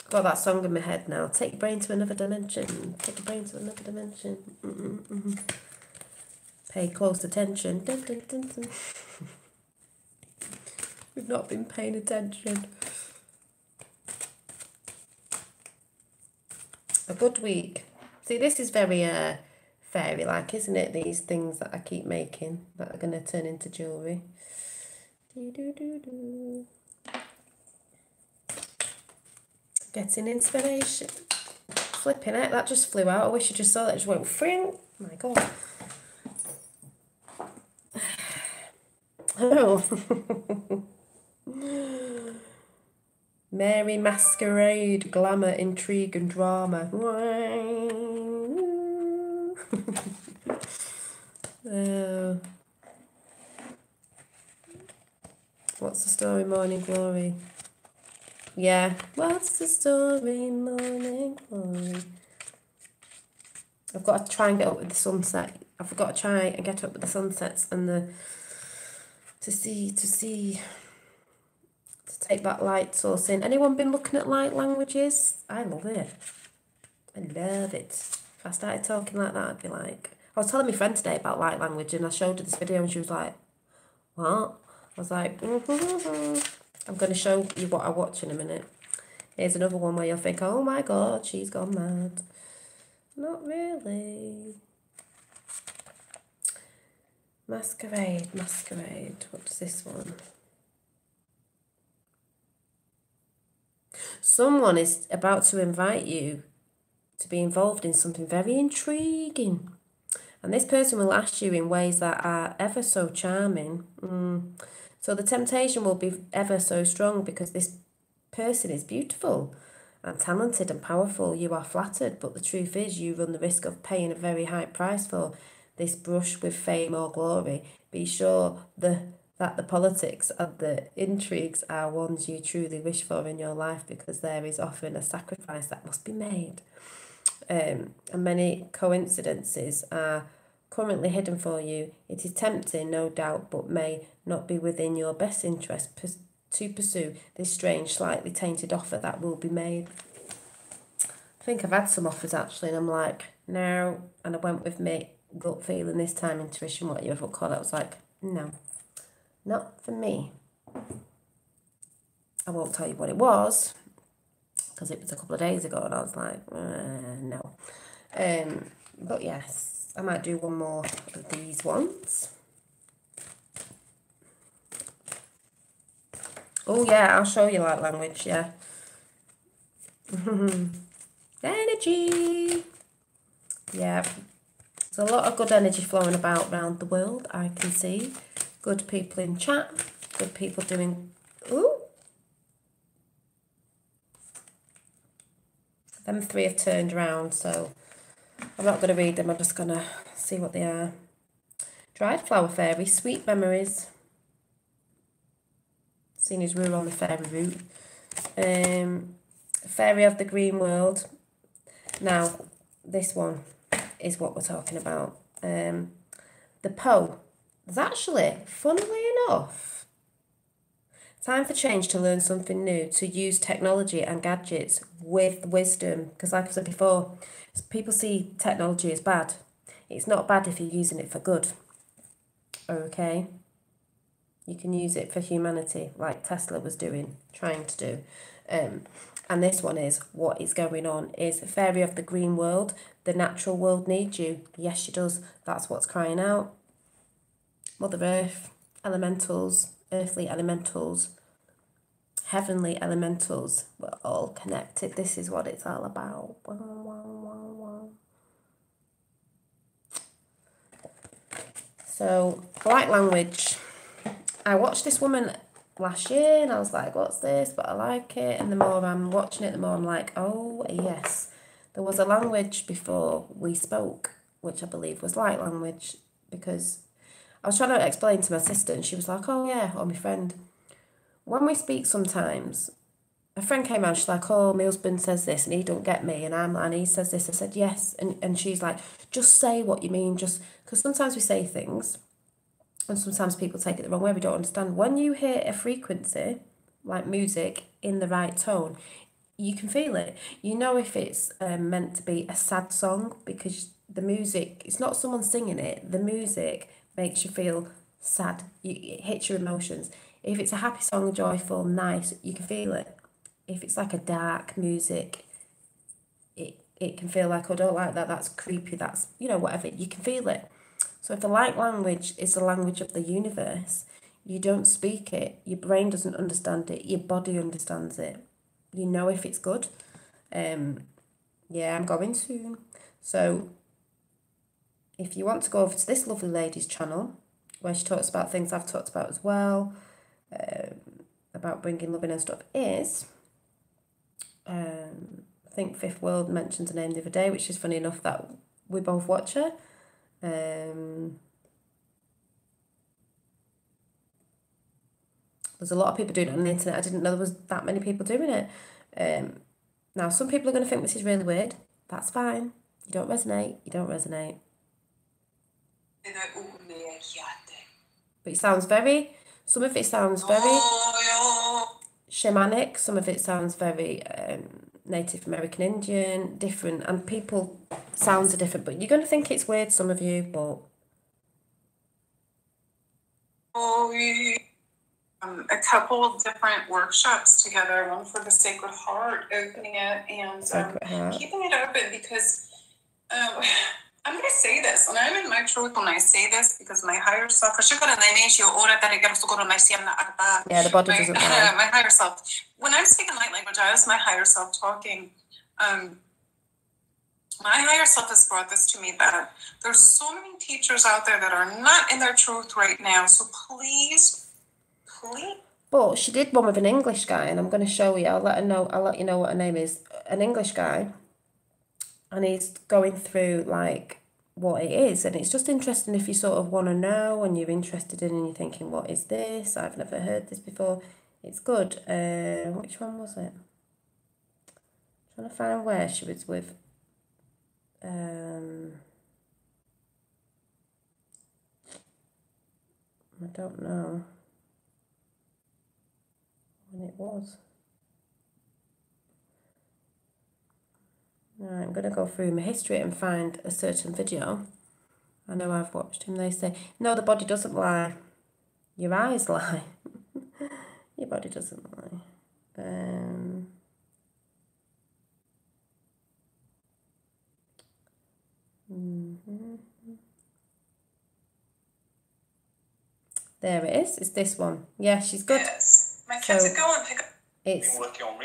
Got that song in my head now. Take your brain to another dimension. Take your brain to another dimension. Pay close attention. Dun, dun, dun, dun. We've not been paying attention. A good week. See, this is very fairy-like, isn't it? These things that I keep making that are going to turn into jewellery. Getting inspiration. Flipping it, that just flew out. I wish you just saw that. It just went fring. Oh my god. Oh. Mary Masquerade, glamour, intrigue and drama. Oh. What's the story, Morning Glory? Yeah. What's the story, Morning Glory? I've got to try and get up with the sunset. I've got to try and get up with the sunsets and the to take that light source in. Anyone been looking at light languages? I love it. I love it. If I started talking like that, I'd be like... I was telling my friend today about light language and I showed her this video and she was like, what? I was like, I'm going to show you what I watch in a minute. Here's another one where you'll think, oh my god, she's gone mad. Not really. Masquerade. What does this one? Someone is about to invite you to be involved in something very intriguing. And this person will ask you in ways that are ever so charming. So the temptation will be ever so strong because this person is beautiful and talented and powerful. You are flattered, but the truth is you run the risk of paying a very high price for this brush with fame or glory. Be sure that the politics and the intrigues are ones you truly wish for in your life because there is often a sacrifice that must be made. And many coincidences are currently hidden for you. It is tempting, no doubt, but may not be within your best interest to pursue this strange, slightly tainted offer that will be made. I think I've had some offers actually, and I'm like, no. And I went with me gut feeling this time, intuition, what you ever call it. I was like, no, not for me. I won't tell you what it was because it was a couple of days ago, and I was like, no. But yes, I might do one more of these ones. Oh yeah, I'll show you light language, yeah. Energy. Yeah. There's a lot of good energy flowing about around the world, I can see. Good people in chat, good people doing Ooh. Them three have turned around, so I'm not going to read them. I'm just going to see what they are. Dried flower fairy, sweet memories. Seeing as we're on the fairy route. Fairy of the green world. Now, this one is what we're talking about. The Poe. There's actually, funnily enough, time for change to learn something new, to use technology and gadgets with wisdom. Because like I said before, people see technology as bad. It's not bad if you're using it for good. Okay? You can use it for humanity, like Tesla was trying to do. And this one is, what is going on is Fairy of the green world. The natural world needs you. Yes, she does. That's what's crying out. Mother Earth, elementals, earthly elementals, heavenly elementals. We're all connected. This is what it's all about. So, light language. I watched this woman last year and I was like, what's this? But I like it. And the more I'm watching it, the more I'm like, oh, yes. There was a language before we spoke, which I believe was light language, because I was trying to explain to my sister and she was like, oh, yeah, or my friend. When we speak sometimes, a friend came out, she's like, oh, my husband says this and he don't get me, and he says this. I said, yes. And she's like, just say what you mean, just because sometimes we say things and sometimes people take it the wrong way, we don't understand. When you hear a frequency, like music, in the right tone, you can feel it. You know if it's meant to be a sad song, because the music, it's not someone singing it, the music makes you feel sad. It hits your emotions. If it's a happy song, joyful, nice, you can feel it. If it's like a dark music, it can feel like, oh, I don't like that, that's creepy, that's, whatever, you can feel it. So if the light language is the language of the universe, you don't speak it, your brain doesn't understand it, your body understands it. You know if it's good. Yeah, I'm going soon. So if you want to go over to this lovely lady's channel, where she talks about things I've talked about as well, about bringing love in and stuff, is, I think Fifth World mentioned her name the other day, which is funny enough that we both watch her. There's a lot of people doing it on the internet. I didn't know there was that many people doing it. Now, some people are going to think this is really weird. That's fine. You don't resonate. You don't resonate. But it sounds very... Some of it sounds very shamanic. Some of it sounds very Native American Indian, different. And people... Sounds are different. But you're going to think it's weird, some of you, but... A couple of different workshops together, one for the Sacred Heart, opening it and keeping it open, because I'm going to say this, and I'm in my truth when I say this, because my higher self, yeah, the body doesn't lie. My higher self, when I'm speaking light language, I was my higher self talking. My higher self has brought this to me, that there's so many teachers out there that are not in their truth right now, so please. But she did one with an English guy, and I'm going to show you. I'll let you know what her name is. An English guy, and he's going through like what it is, and it's just interesting if you sort of want to know and you're interested in, and you're thinking, what is this? I've never heard this before. It's good. Which one was it? I'm trying to find where she was with. I don't know when it was. Right, I'm going to go through my history and find a certain video. I know I've watched him. They say, no, the body doesn't lie. Your eyes lie. Your body doesn't lie. There it is. It's this one. Yeah, she's good. Yes. My kids would go and pick up. It's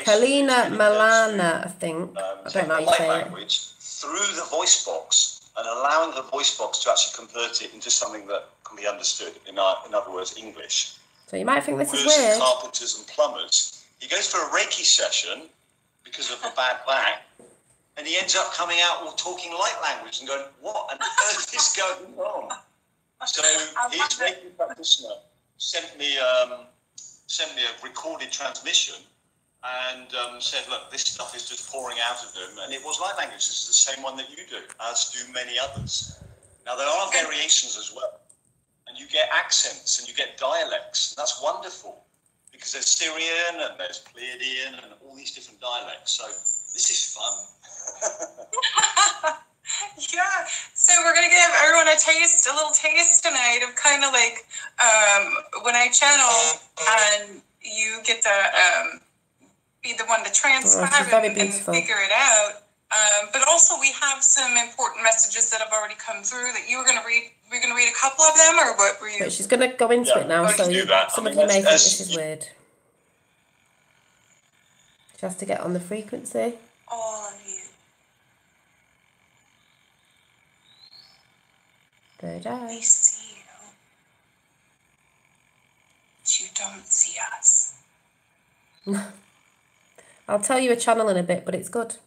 Kalina Malana, I think. I don't know how you say language through the voice box and allowing the voice box to actually convert it into something that can be understood. In other words, English. So you might think this is Wooders and weird. carpenters and plumbers. He goes for a Reiki session because of a bad back, and he ends up coming out all talking light language and going, "What on earth is going on?" So his Reiki practitioner sent me a recorded transmission and said, "Look, this stuff is just pouring out of them," and it was light language. This is the same one that you do, as do many others. Now there are variations as well, and you get accents and you get dialects. And that's wonderful because there's Syrian and there's Pleiadian and all these different dialects. So this is fun. Yeah, so we're gonna give everyone a little taste tonight of kind of like when I channel and you get to be the one to transcribe and figure it out. But also we have some important messages that have already come through that you were gonna read. We're gonna read a couple of them, or what were you? But she's gonna go into it now, so some of you may think this is weird. She has to get on the frequency. All of you. Third eye. We see you, but you don't see us. I'll tell you a channel in a bit, but it's good.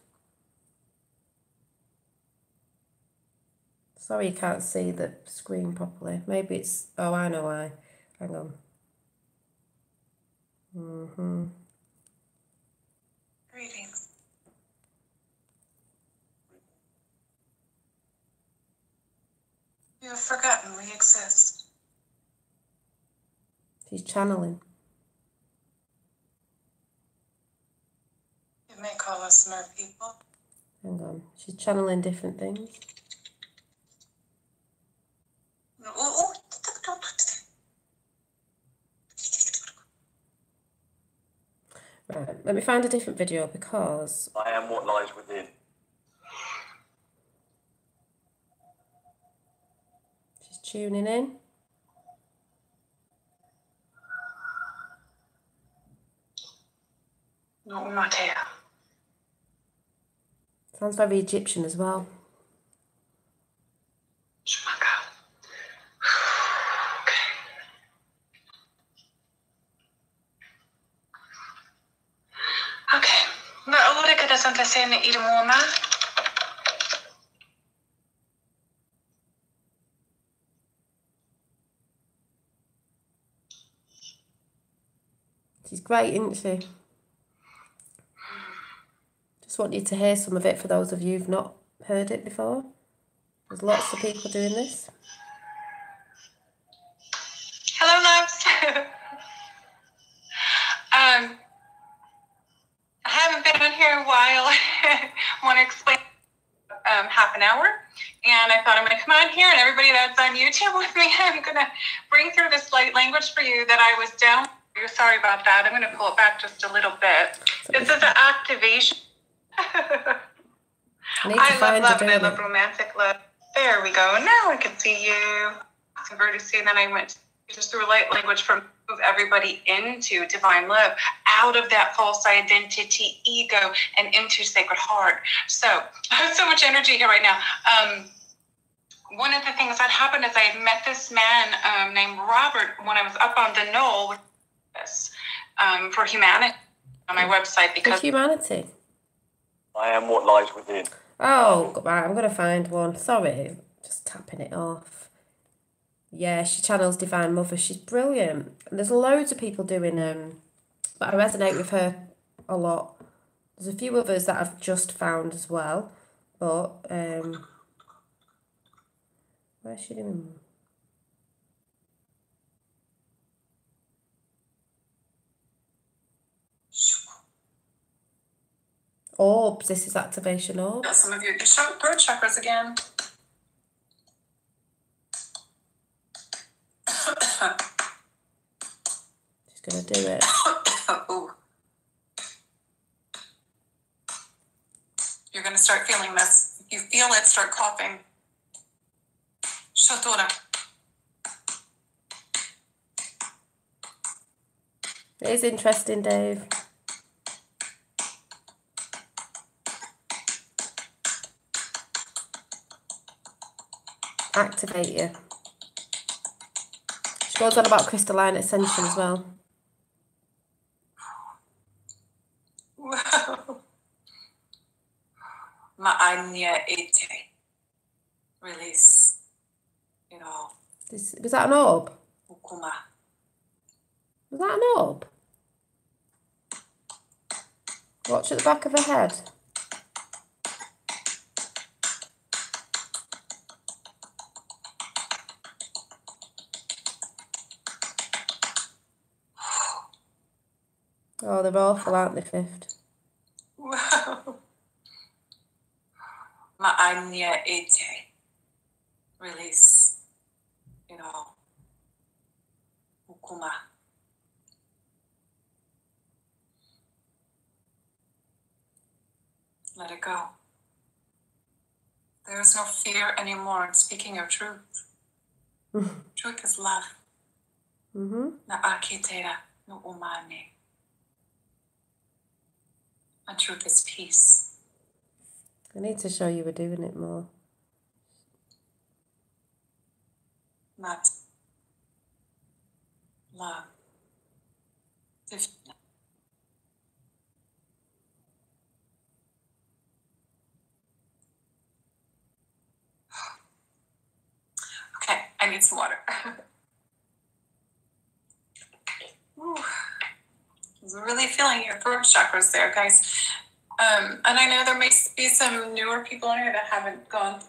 Sorry you can't see the screen properly. Maybe it's... Oh, I know why. Hang on. Greetings. You have forgotten we exist. She's channeling. You may call us mer people. Hang on. She's channeling different things. Right, let me find a different video because... I am what lies within. She's tuning in. No, not here. Sounds very Egyptian as well. Okay. Vad kan det sånt sen i måna? She's great, isn't she? Just want you to hear some of it for those of you who've not heard it before. There's lots of people doing this. Hello, loves. I haven't been on here in a while. I want to explain half an hour. And I thought I'm going to come on here, and everybody that's on YouTube with me, I'm going to bring through this light language for you that I was down. Sorry about that. I'm going to pull it back just a little bit. This is an activation. I love love and I love romantic love. There we go. Now I can see you. Converted to see, and then I went just through light language from move everybody into divine love, out of that false identity, ego, and into sacred heart. So I have so much energy here right now. One of the things that happened is I had met this man named Robert when I was up on the knoll for humanity on my website because for humanity. I am what lies within. Oh, right, I'm going to find one. Sorry, just tapping it off. Yeah, she channels Divine Mother. She's brilliant. And there's loads of people doing but I resonate with her a lot. There's a few others that I've just found as well. But, where's she doing? Orbs, this is activation orbs. some of you can show throat chakras again. She's going to do it. Ooh. You're going to start feeling this. If you feel it, start coughing. Shotora. It is interesting, Dave. Activate you. She goes on about crystalline ascension as well. Ma'anya ete. Release it all. Was that an orb? Ukuma. Was that an orb? Watch at the back of her head. Oh, they're awful, aren't they, Fifth? Ma'anya ete. Release it all. Ukuma. Let it go. There is no fear anymore in speaking your truth. Truth is love. Na akitera no umane. And truth is peace. I need to show you we're doing it more. Not love. Okay, I need some water. Ooh. I was really feeling your throat chakras there, guys. And I know there may be some newer people in here that haven't gone.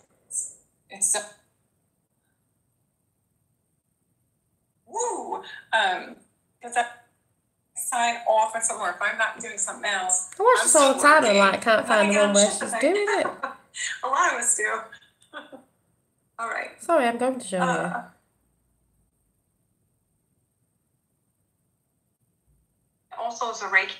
It's so. Woo! Does that sign off or somewhere if I'm not doing something else? I watch this all the time and like can't find the one where she's doing it. A lot of us do. All right. Sorry, I'm going to show you. Also, is a Reiki.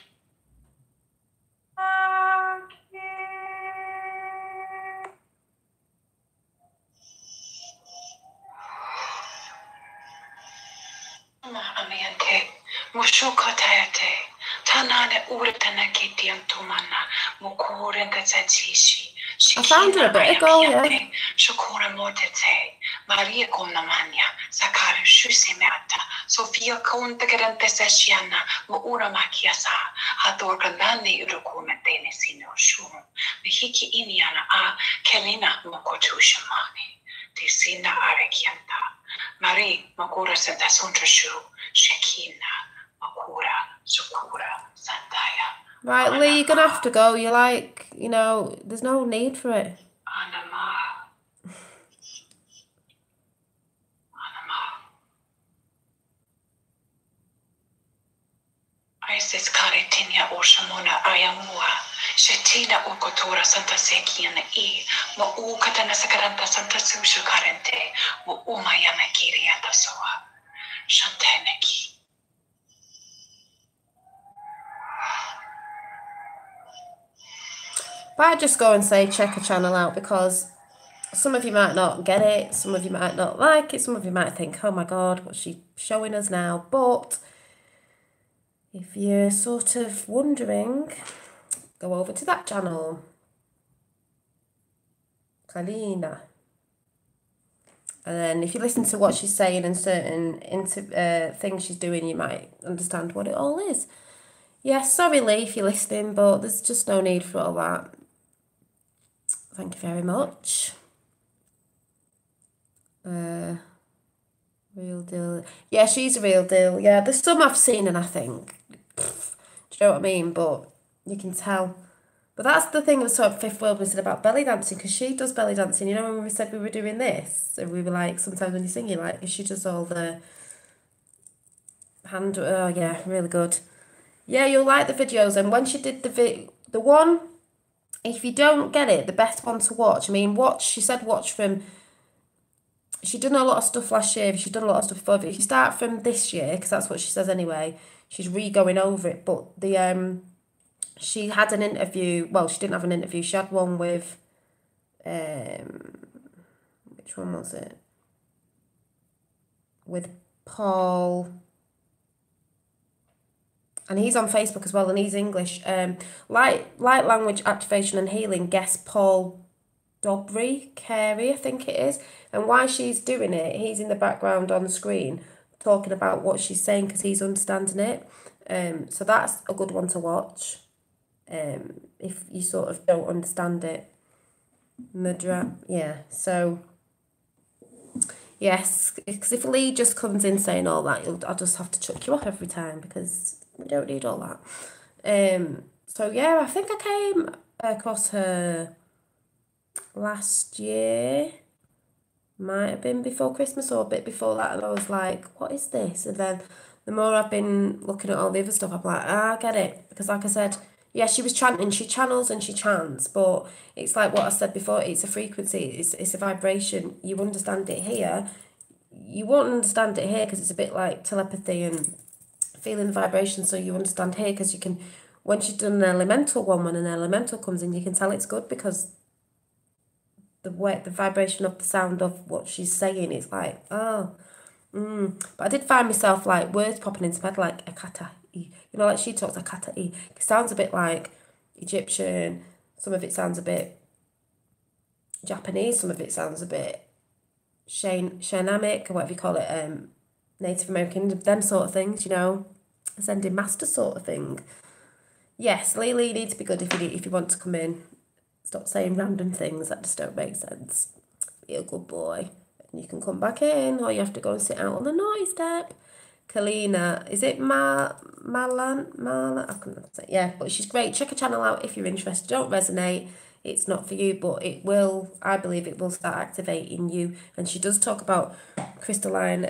I found her a bit ago, yeah. Maria Konamania, Sakari Shusimata, Sophia Kontakarante Seshiana, Moura Makiasa, Hatorkanani Urukumetene Sino Shum, Mihiki Iniana A, Kelina Mokotu Shamani, Tisina Arekianta, Marie Makura Santa Suntrashu, Shekina, Makura, Sukura, Santaya. Right, Lee, you're going to have to go. You're like, you know, there's no need for it. Anama. Isis Karitinia Oshamona Ayamua, Shetina Ukotura Santa Sekiana E, Mo Ukatana Sakaranta Santa Susha Karente, Mo Umayana Kiriata Soa, Shantanaki. But I just go and say check a channel out because some of you might not get it, some of you might not like it, some of you might think, oh my God, what's she showing us now? But if you're sort of wondering, go over to that channel. Kalina. And then if you listen to what she's saying and certain things she's doing, you might understand what it all is. Yes, sorry Lee if you're listening, but there's just no need for all that. Thank you very much. Real deal. Yeah, she's a real deal. Yeah, there's some I've seen and I think, do you know what I mean? But you can tell. But that's the thing with sort of Fifth World we said about belly dancing, because she does belly dancing. You know when we said we were doing this, and we were like, sometimes when you sing, you like, she does all the hand. Oh yeah, really good. Yeah, you'll like the videos. And when she did the one, if you don't get it, the best one to watch. I mean, she said watch from. She'd done a lot of stuff last year. She's done a lot of stuff before. But if you start from this year, because that's what she says anyway, she's re-going over it. But she had an interview. Well, she didn't have an interview. She had one with, which one was it? With Paul. And he's on Facebook as well, and he's English. Light language activation and healing guest Paul Dobry, Carey, I think it is. And while she's doing it, he's in the background on the screen talking about what she's saying because he's understanding it. So that's a good one to watch. If you sort of don't understand it. Mudra, yeah. So yes, because if Lee just comes in saying all that, I'll just have to chuck you off every time because we don't need all that. So yeah, I think I came across her last year. Might have been before Christmas or a bit before that, and I was like, what is this? And then the more I've been looking at all the other stuff, I'm like, I get it. Because like I said, yeah, she was chanting, she channels and she chants, but it's like what I said before, it's a frequency, it's a vibration. You understand it here. You won't understand it here because it's a bit like telepathy and feeling the vibration, so you understand here because you can, when she's done an elemental one, when an elemental comes in, you can tell it's good because the way, the vibration of the sound of what she's saying is like, oh, but I did find myself like words popping into my head like akata, you know, like she talks akata. It sounds a bit like Egyptian. Some of it sounds a bit Japanese. Some of it sounds a bit Shamanic or whatever you call it, Native American, them sort of things. You know, ascending master sort of thing. Yes, Lily needs to be good if you want to come in. Stop saying random things that just don't make sense. Be a good boy. And you can come back in, or you have to go and sit out on the naughty step. Kalina, is it Marla? I couldn't say. Yeah, but she's great. Check her channel out if you're interested. Don't resonate. It's not for you, but it will, I believe it will start activating you. And she does talk about crystalline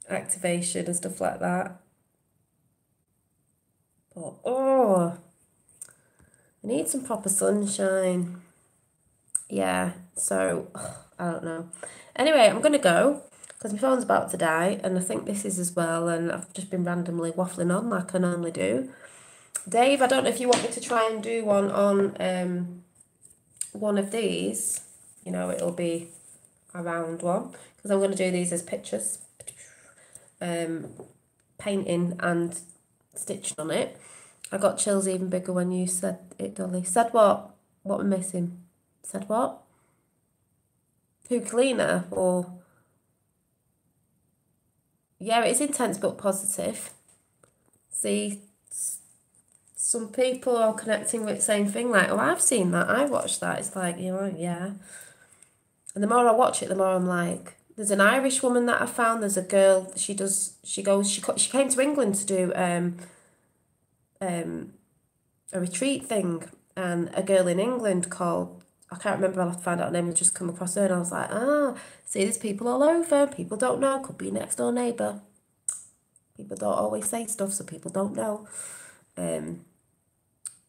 activation and stuff like that. But, oh, I need some proper sunshine. Yeah, so, I don't know. Anyway, I'm going to go because my phone's about to die, and I think this is as well, and I've just been randomly waffling on like I normally do. Dave, I don't know if you want me to try and do one on one of these. You know, it'll be a round one because I'm going to do these as pictures, painting and stitching on it. I got chills even bigger when you said it, Dolly. Said what? What we're missing? Said what? Who, Kalina? Or... Yeah, it's intense but positive. See, some people are connecting with the same thing, like, oh, I've seen that, I watched that. It's like, you know, yeah. And the more I watch it, the more I'm like, there's an Irish woman that I found, there's a girl, she came to England to do a retreat thing, and a girl in England called, I can't remember, I'll have to find out her name, and just come across her, and I was like, see, there's people all over, people don't know, could be next door neighbour. People don't always say stuff, so people don't know.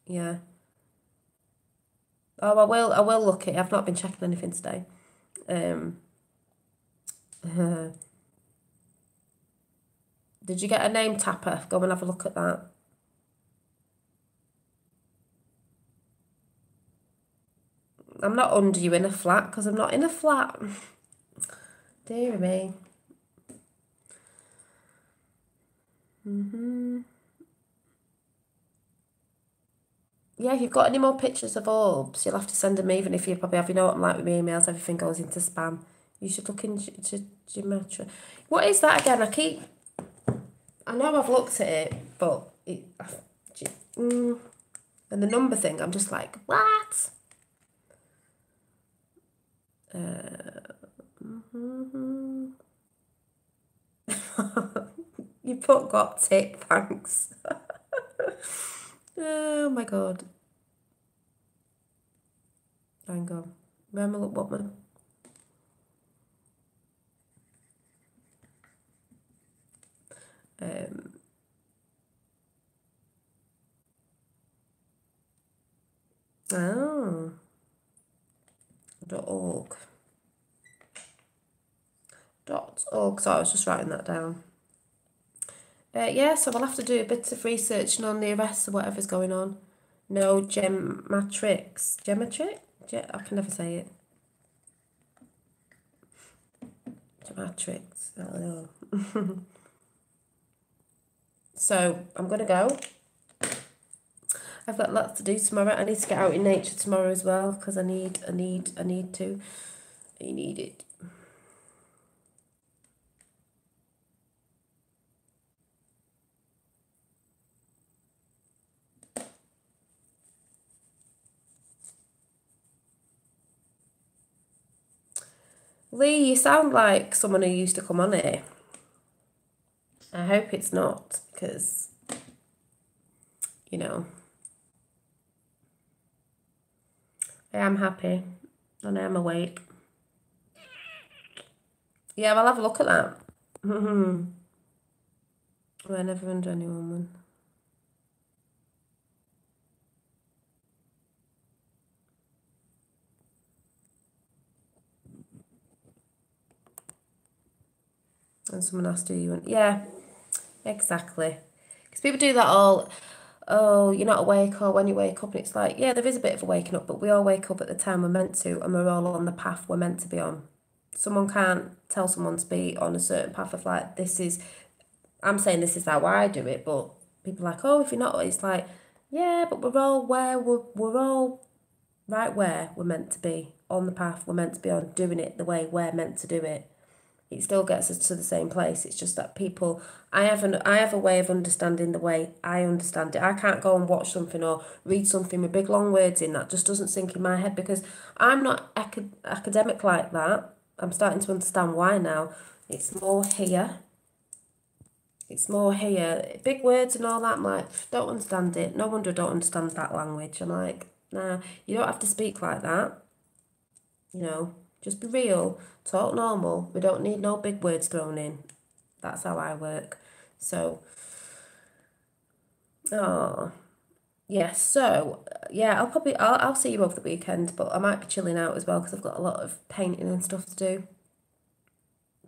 Yeah. Oh, I will look at it. I've not been checking anything today. Did you get a name tapper? Go and have a look at that. I'm not under you in a flat because I'm not in a flat. Dear me. Yeah, if you've got any more pictures of orbs, you'll have to send them, even if you probably have, you know what I'm like with my emails, everything goes into spam. You should look into geometry. What is that again? I know I've looked at it, but and the number thing, I'm just like, what? You put got it, thanks. Oh my god. Hang on. Remember what man? .org. .org. So I was just writing that down. Yeah, so we'll have to do a bit of research on the arrests or whatever's going on. No Gematrix. Gematrix? I can never say it. Gematrix. I don't know. So I'm going to go. I've got lots to do tomorrow. I need to get out in nature tomorrow as well because I need to. You need it. Lee, you sound like someone who used to come on here. I hope it's not, because, you know, I am happy and I am awake. Yeah, well, have a look at that. We're never under any woman. And someone asked, do you want? Yeah, exactly. Because people do that all, oh, you're not awake, or when you wake up, and it's like, yeah, there is a bit of a waking up, but we all wake up at the time we're meant to, and we're all on the path we're meant to be on. Someone can't tell someone to be on a certain path of like, this is, I'm saying this is how I do it, but people are like, oh, if you're not, it's like, yeah, but we're all where, we're all right where we're meant to be, on the path we're meant to be on, doing it the way we're meant to do it. It still gets us to the same place. It's just that people, I have a way of understanding the way I understand it. I can't go and watch something or read something with big long words in that just doesn't sink in my head, because I'm not academic like that. I'm starting to understand why now. It's more here. It's more here. Big words and all that, I'm like, don't understand it. No wonder I don't understand that language. I'm like, nah, you don't have to speak like that. You know, just be real, talk normal. We don't need no big words thrown in. That's how I work. So, oh, yeah, so, yeah, I'll see you over the weekend, but I might be chilling out as well, because I've got a lot of painting and stuff to do.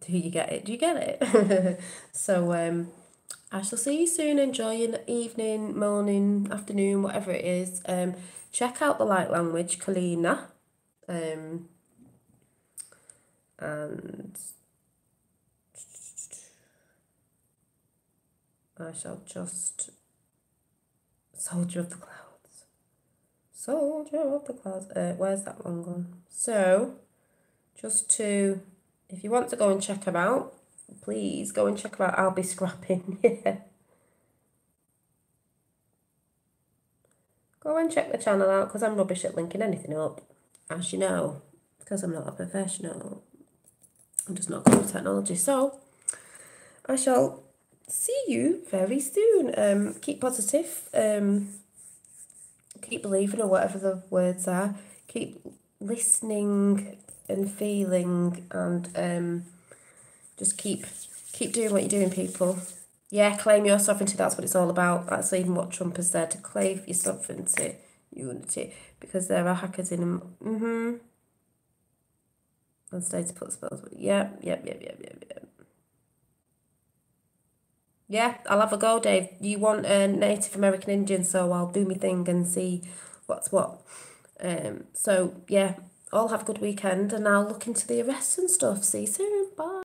Do you get it? Do you get it? So, I shall see you soon. Enjoy your evening, morning, afternoon, whatever it is. Check out the light language, Kalina. And I shall just Soldier of the Clouds. Soldier of the Clouds. Where's that one gone? So, just to, if you want to go and check her out, please go and check her out. I'll be scrapping. Yeah. Go and check the channel out, because I'm rubbish at linking anything up, as you know, because I'm not a professional. I'm just not good with technology. So, I shall see you very soon. Keep positive. Keep believing, or whatever the words are. Keep listening and feeling, and just keep doing what you're doing, people. Yeah, claim your sovereignty. That's what it's all about. That's even what Trump has said, to claim your sovereignty, unity, because there are hackers in them. And stay to put spells. Yep. Yeah, I'll have a go, Dave. You want a Native American Indian, so I'll do my thing and see what's what. So, yeah, all have a good weekend, and I'll look into the arrests and stuff. See you soon. Bye.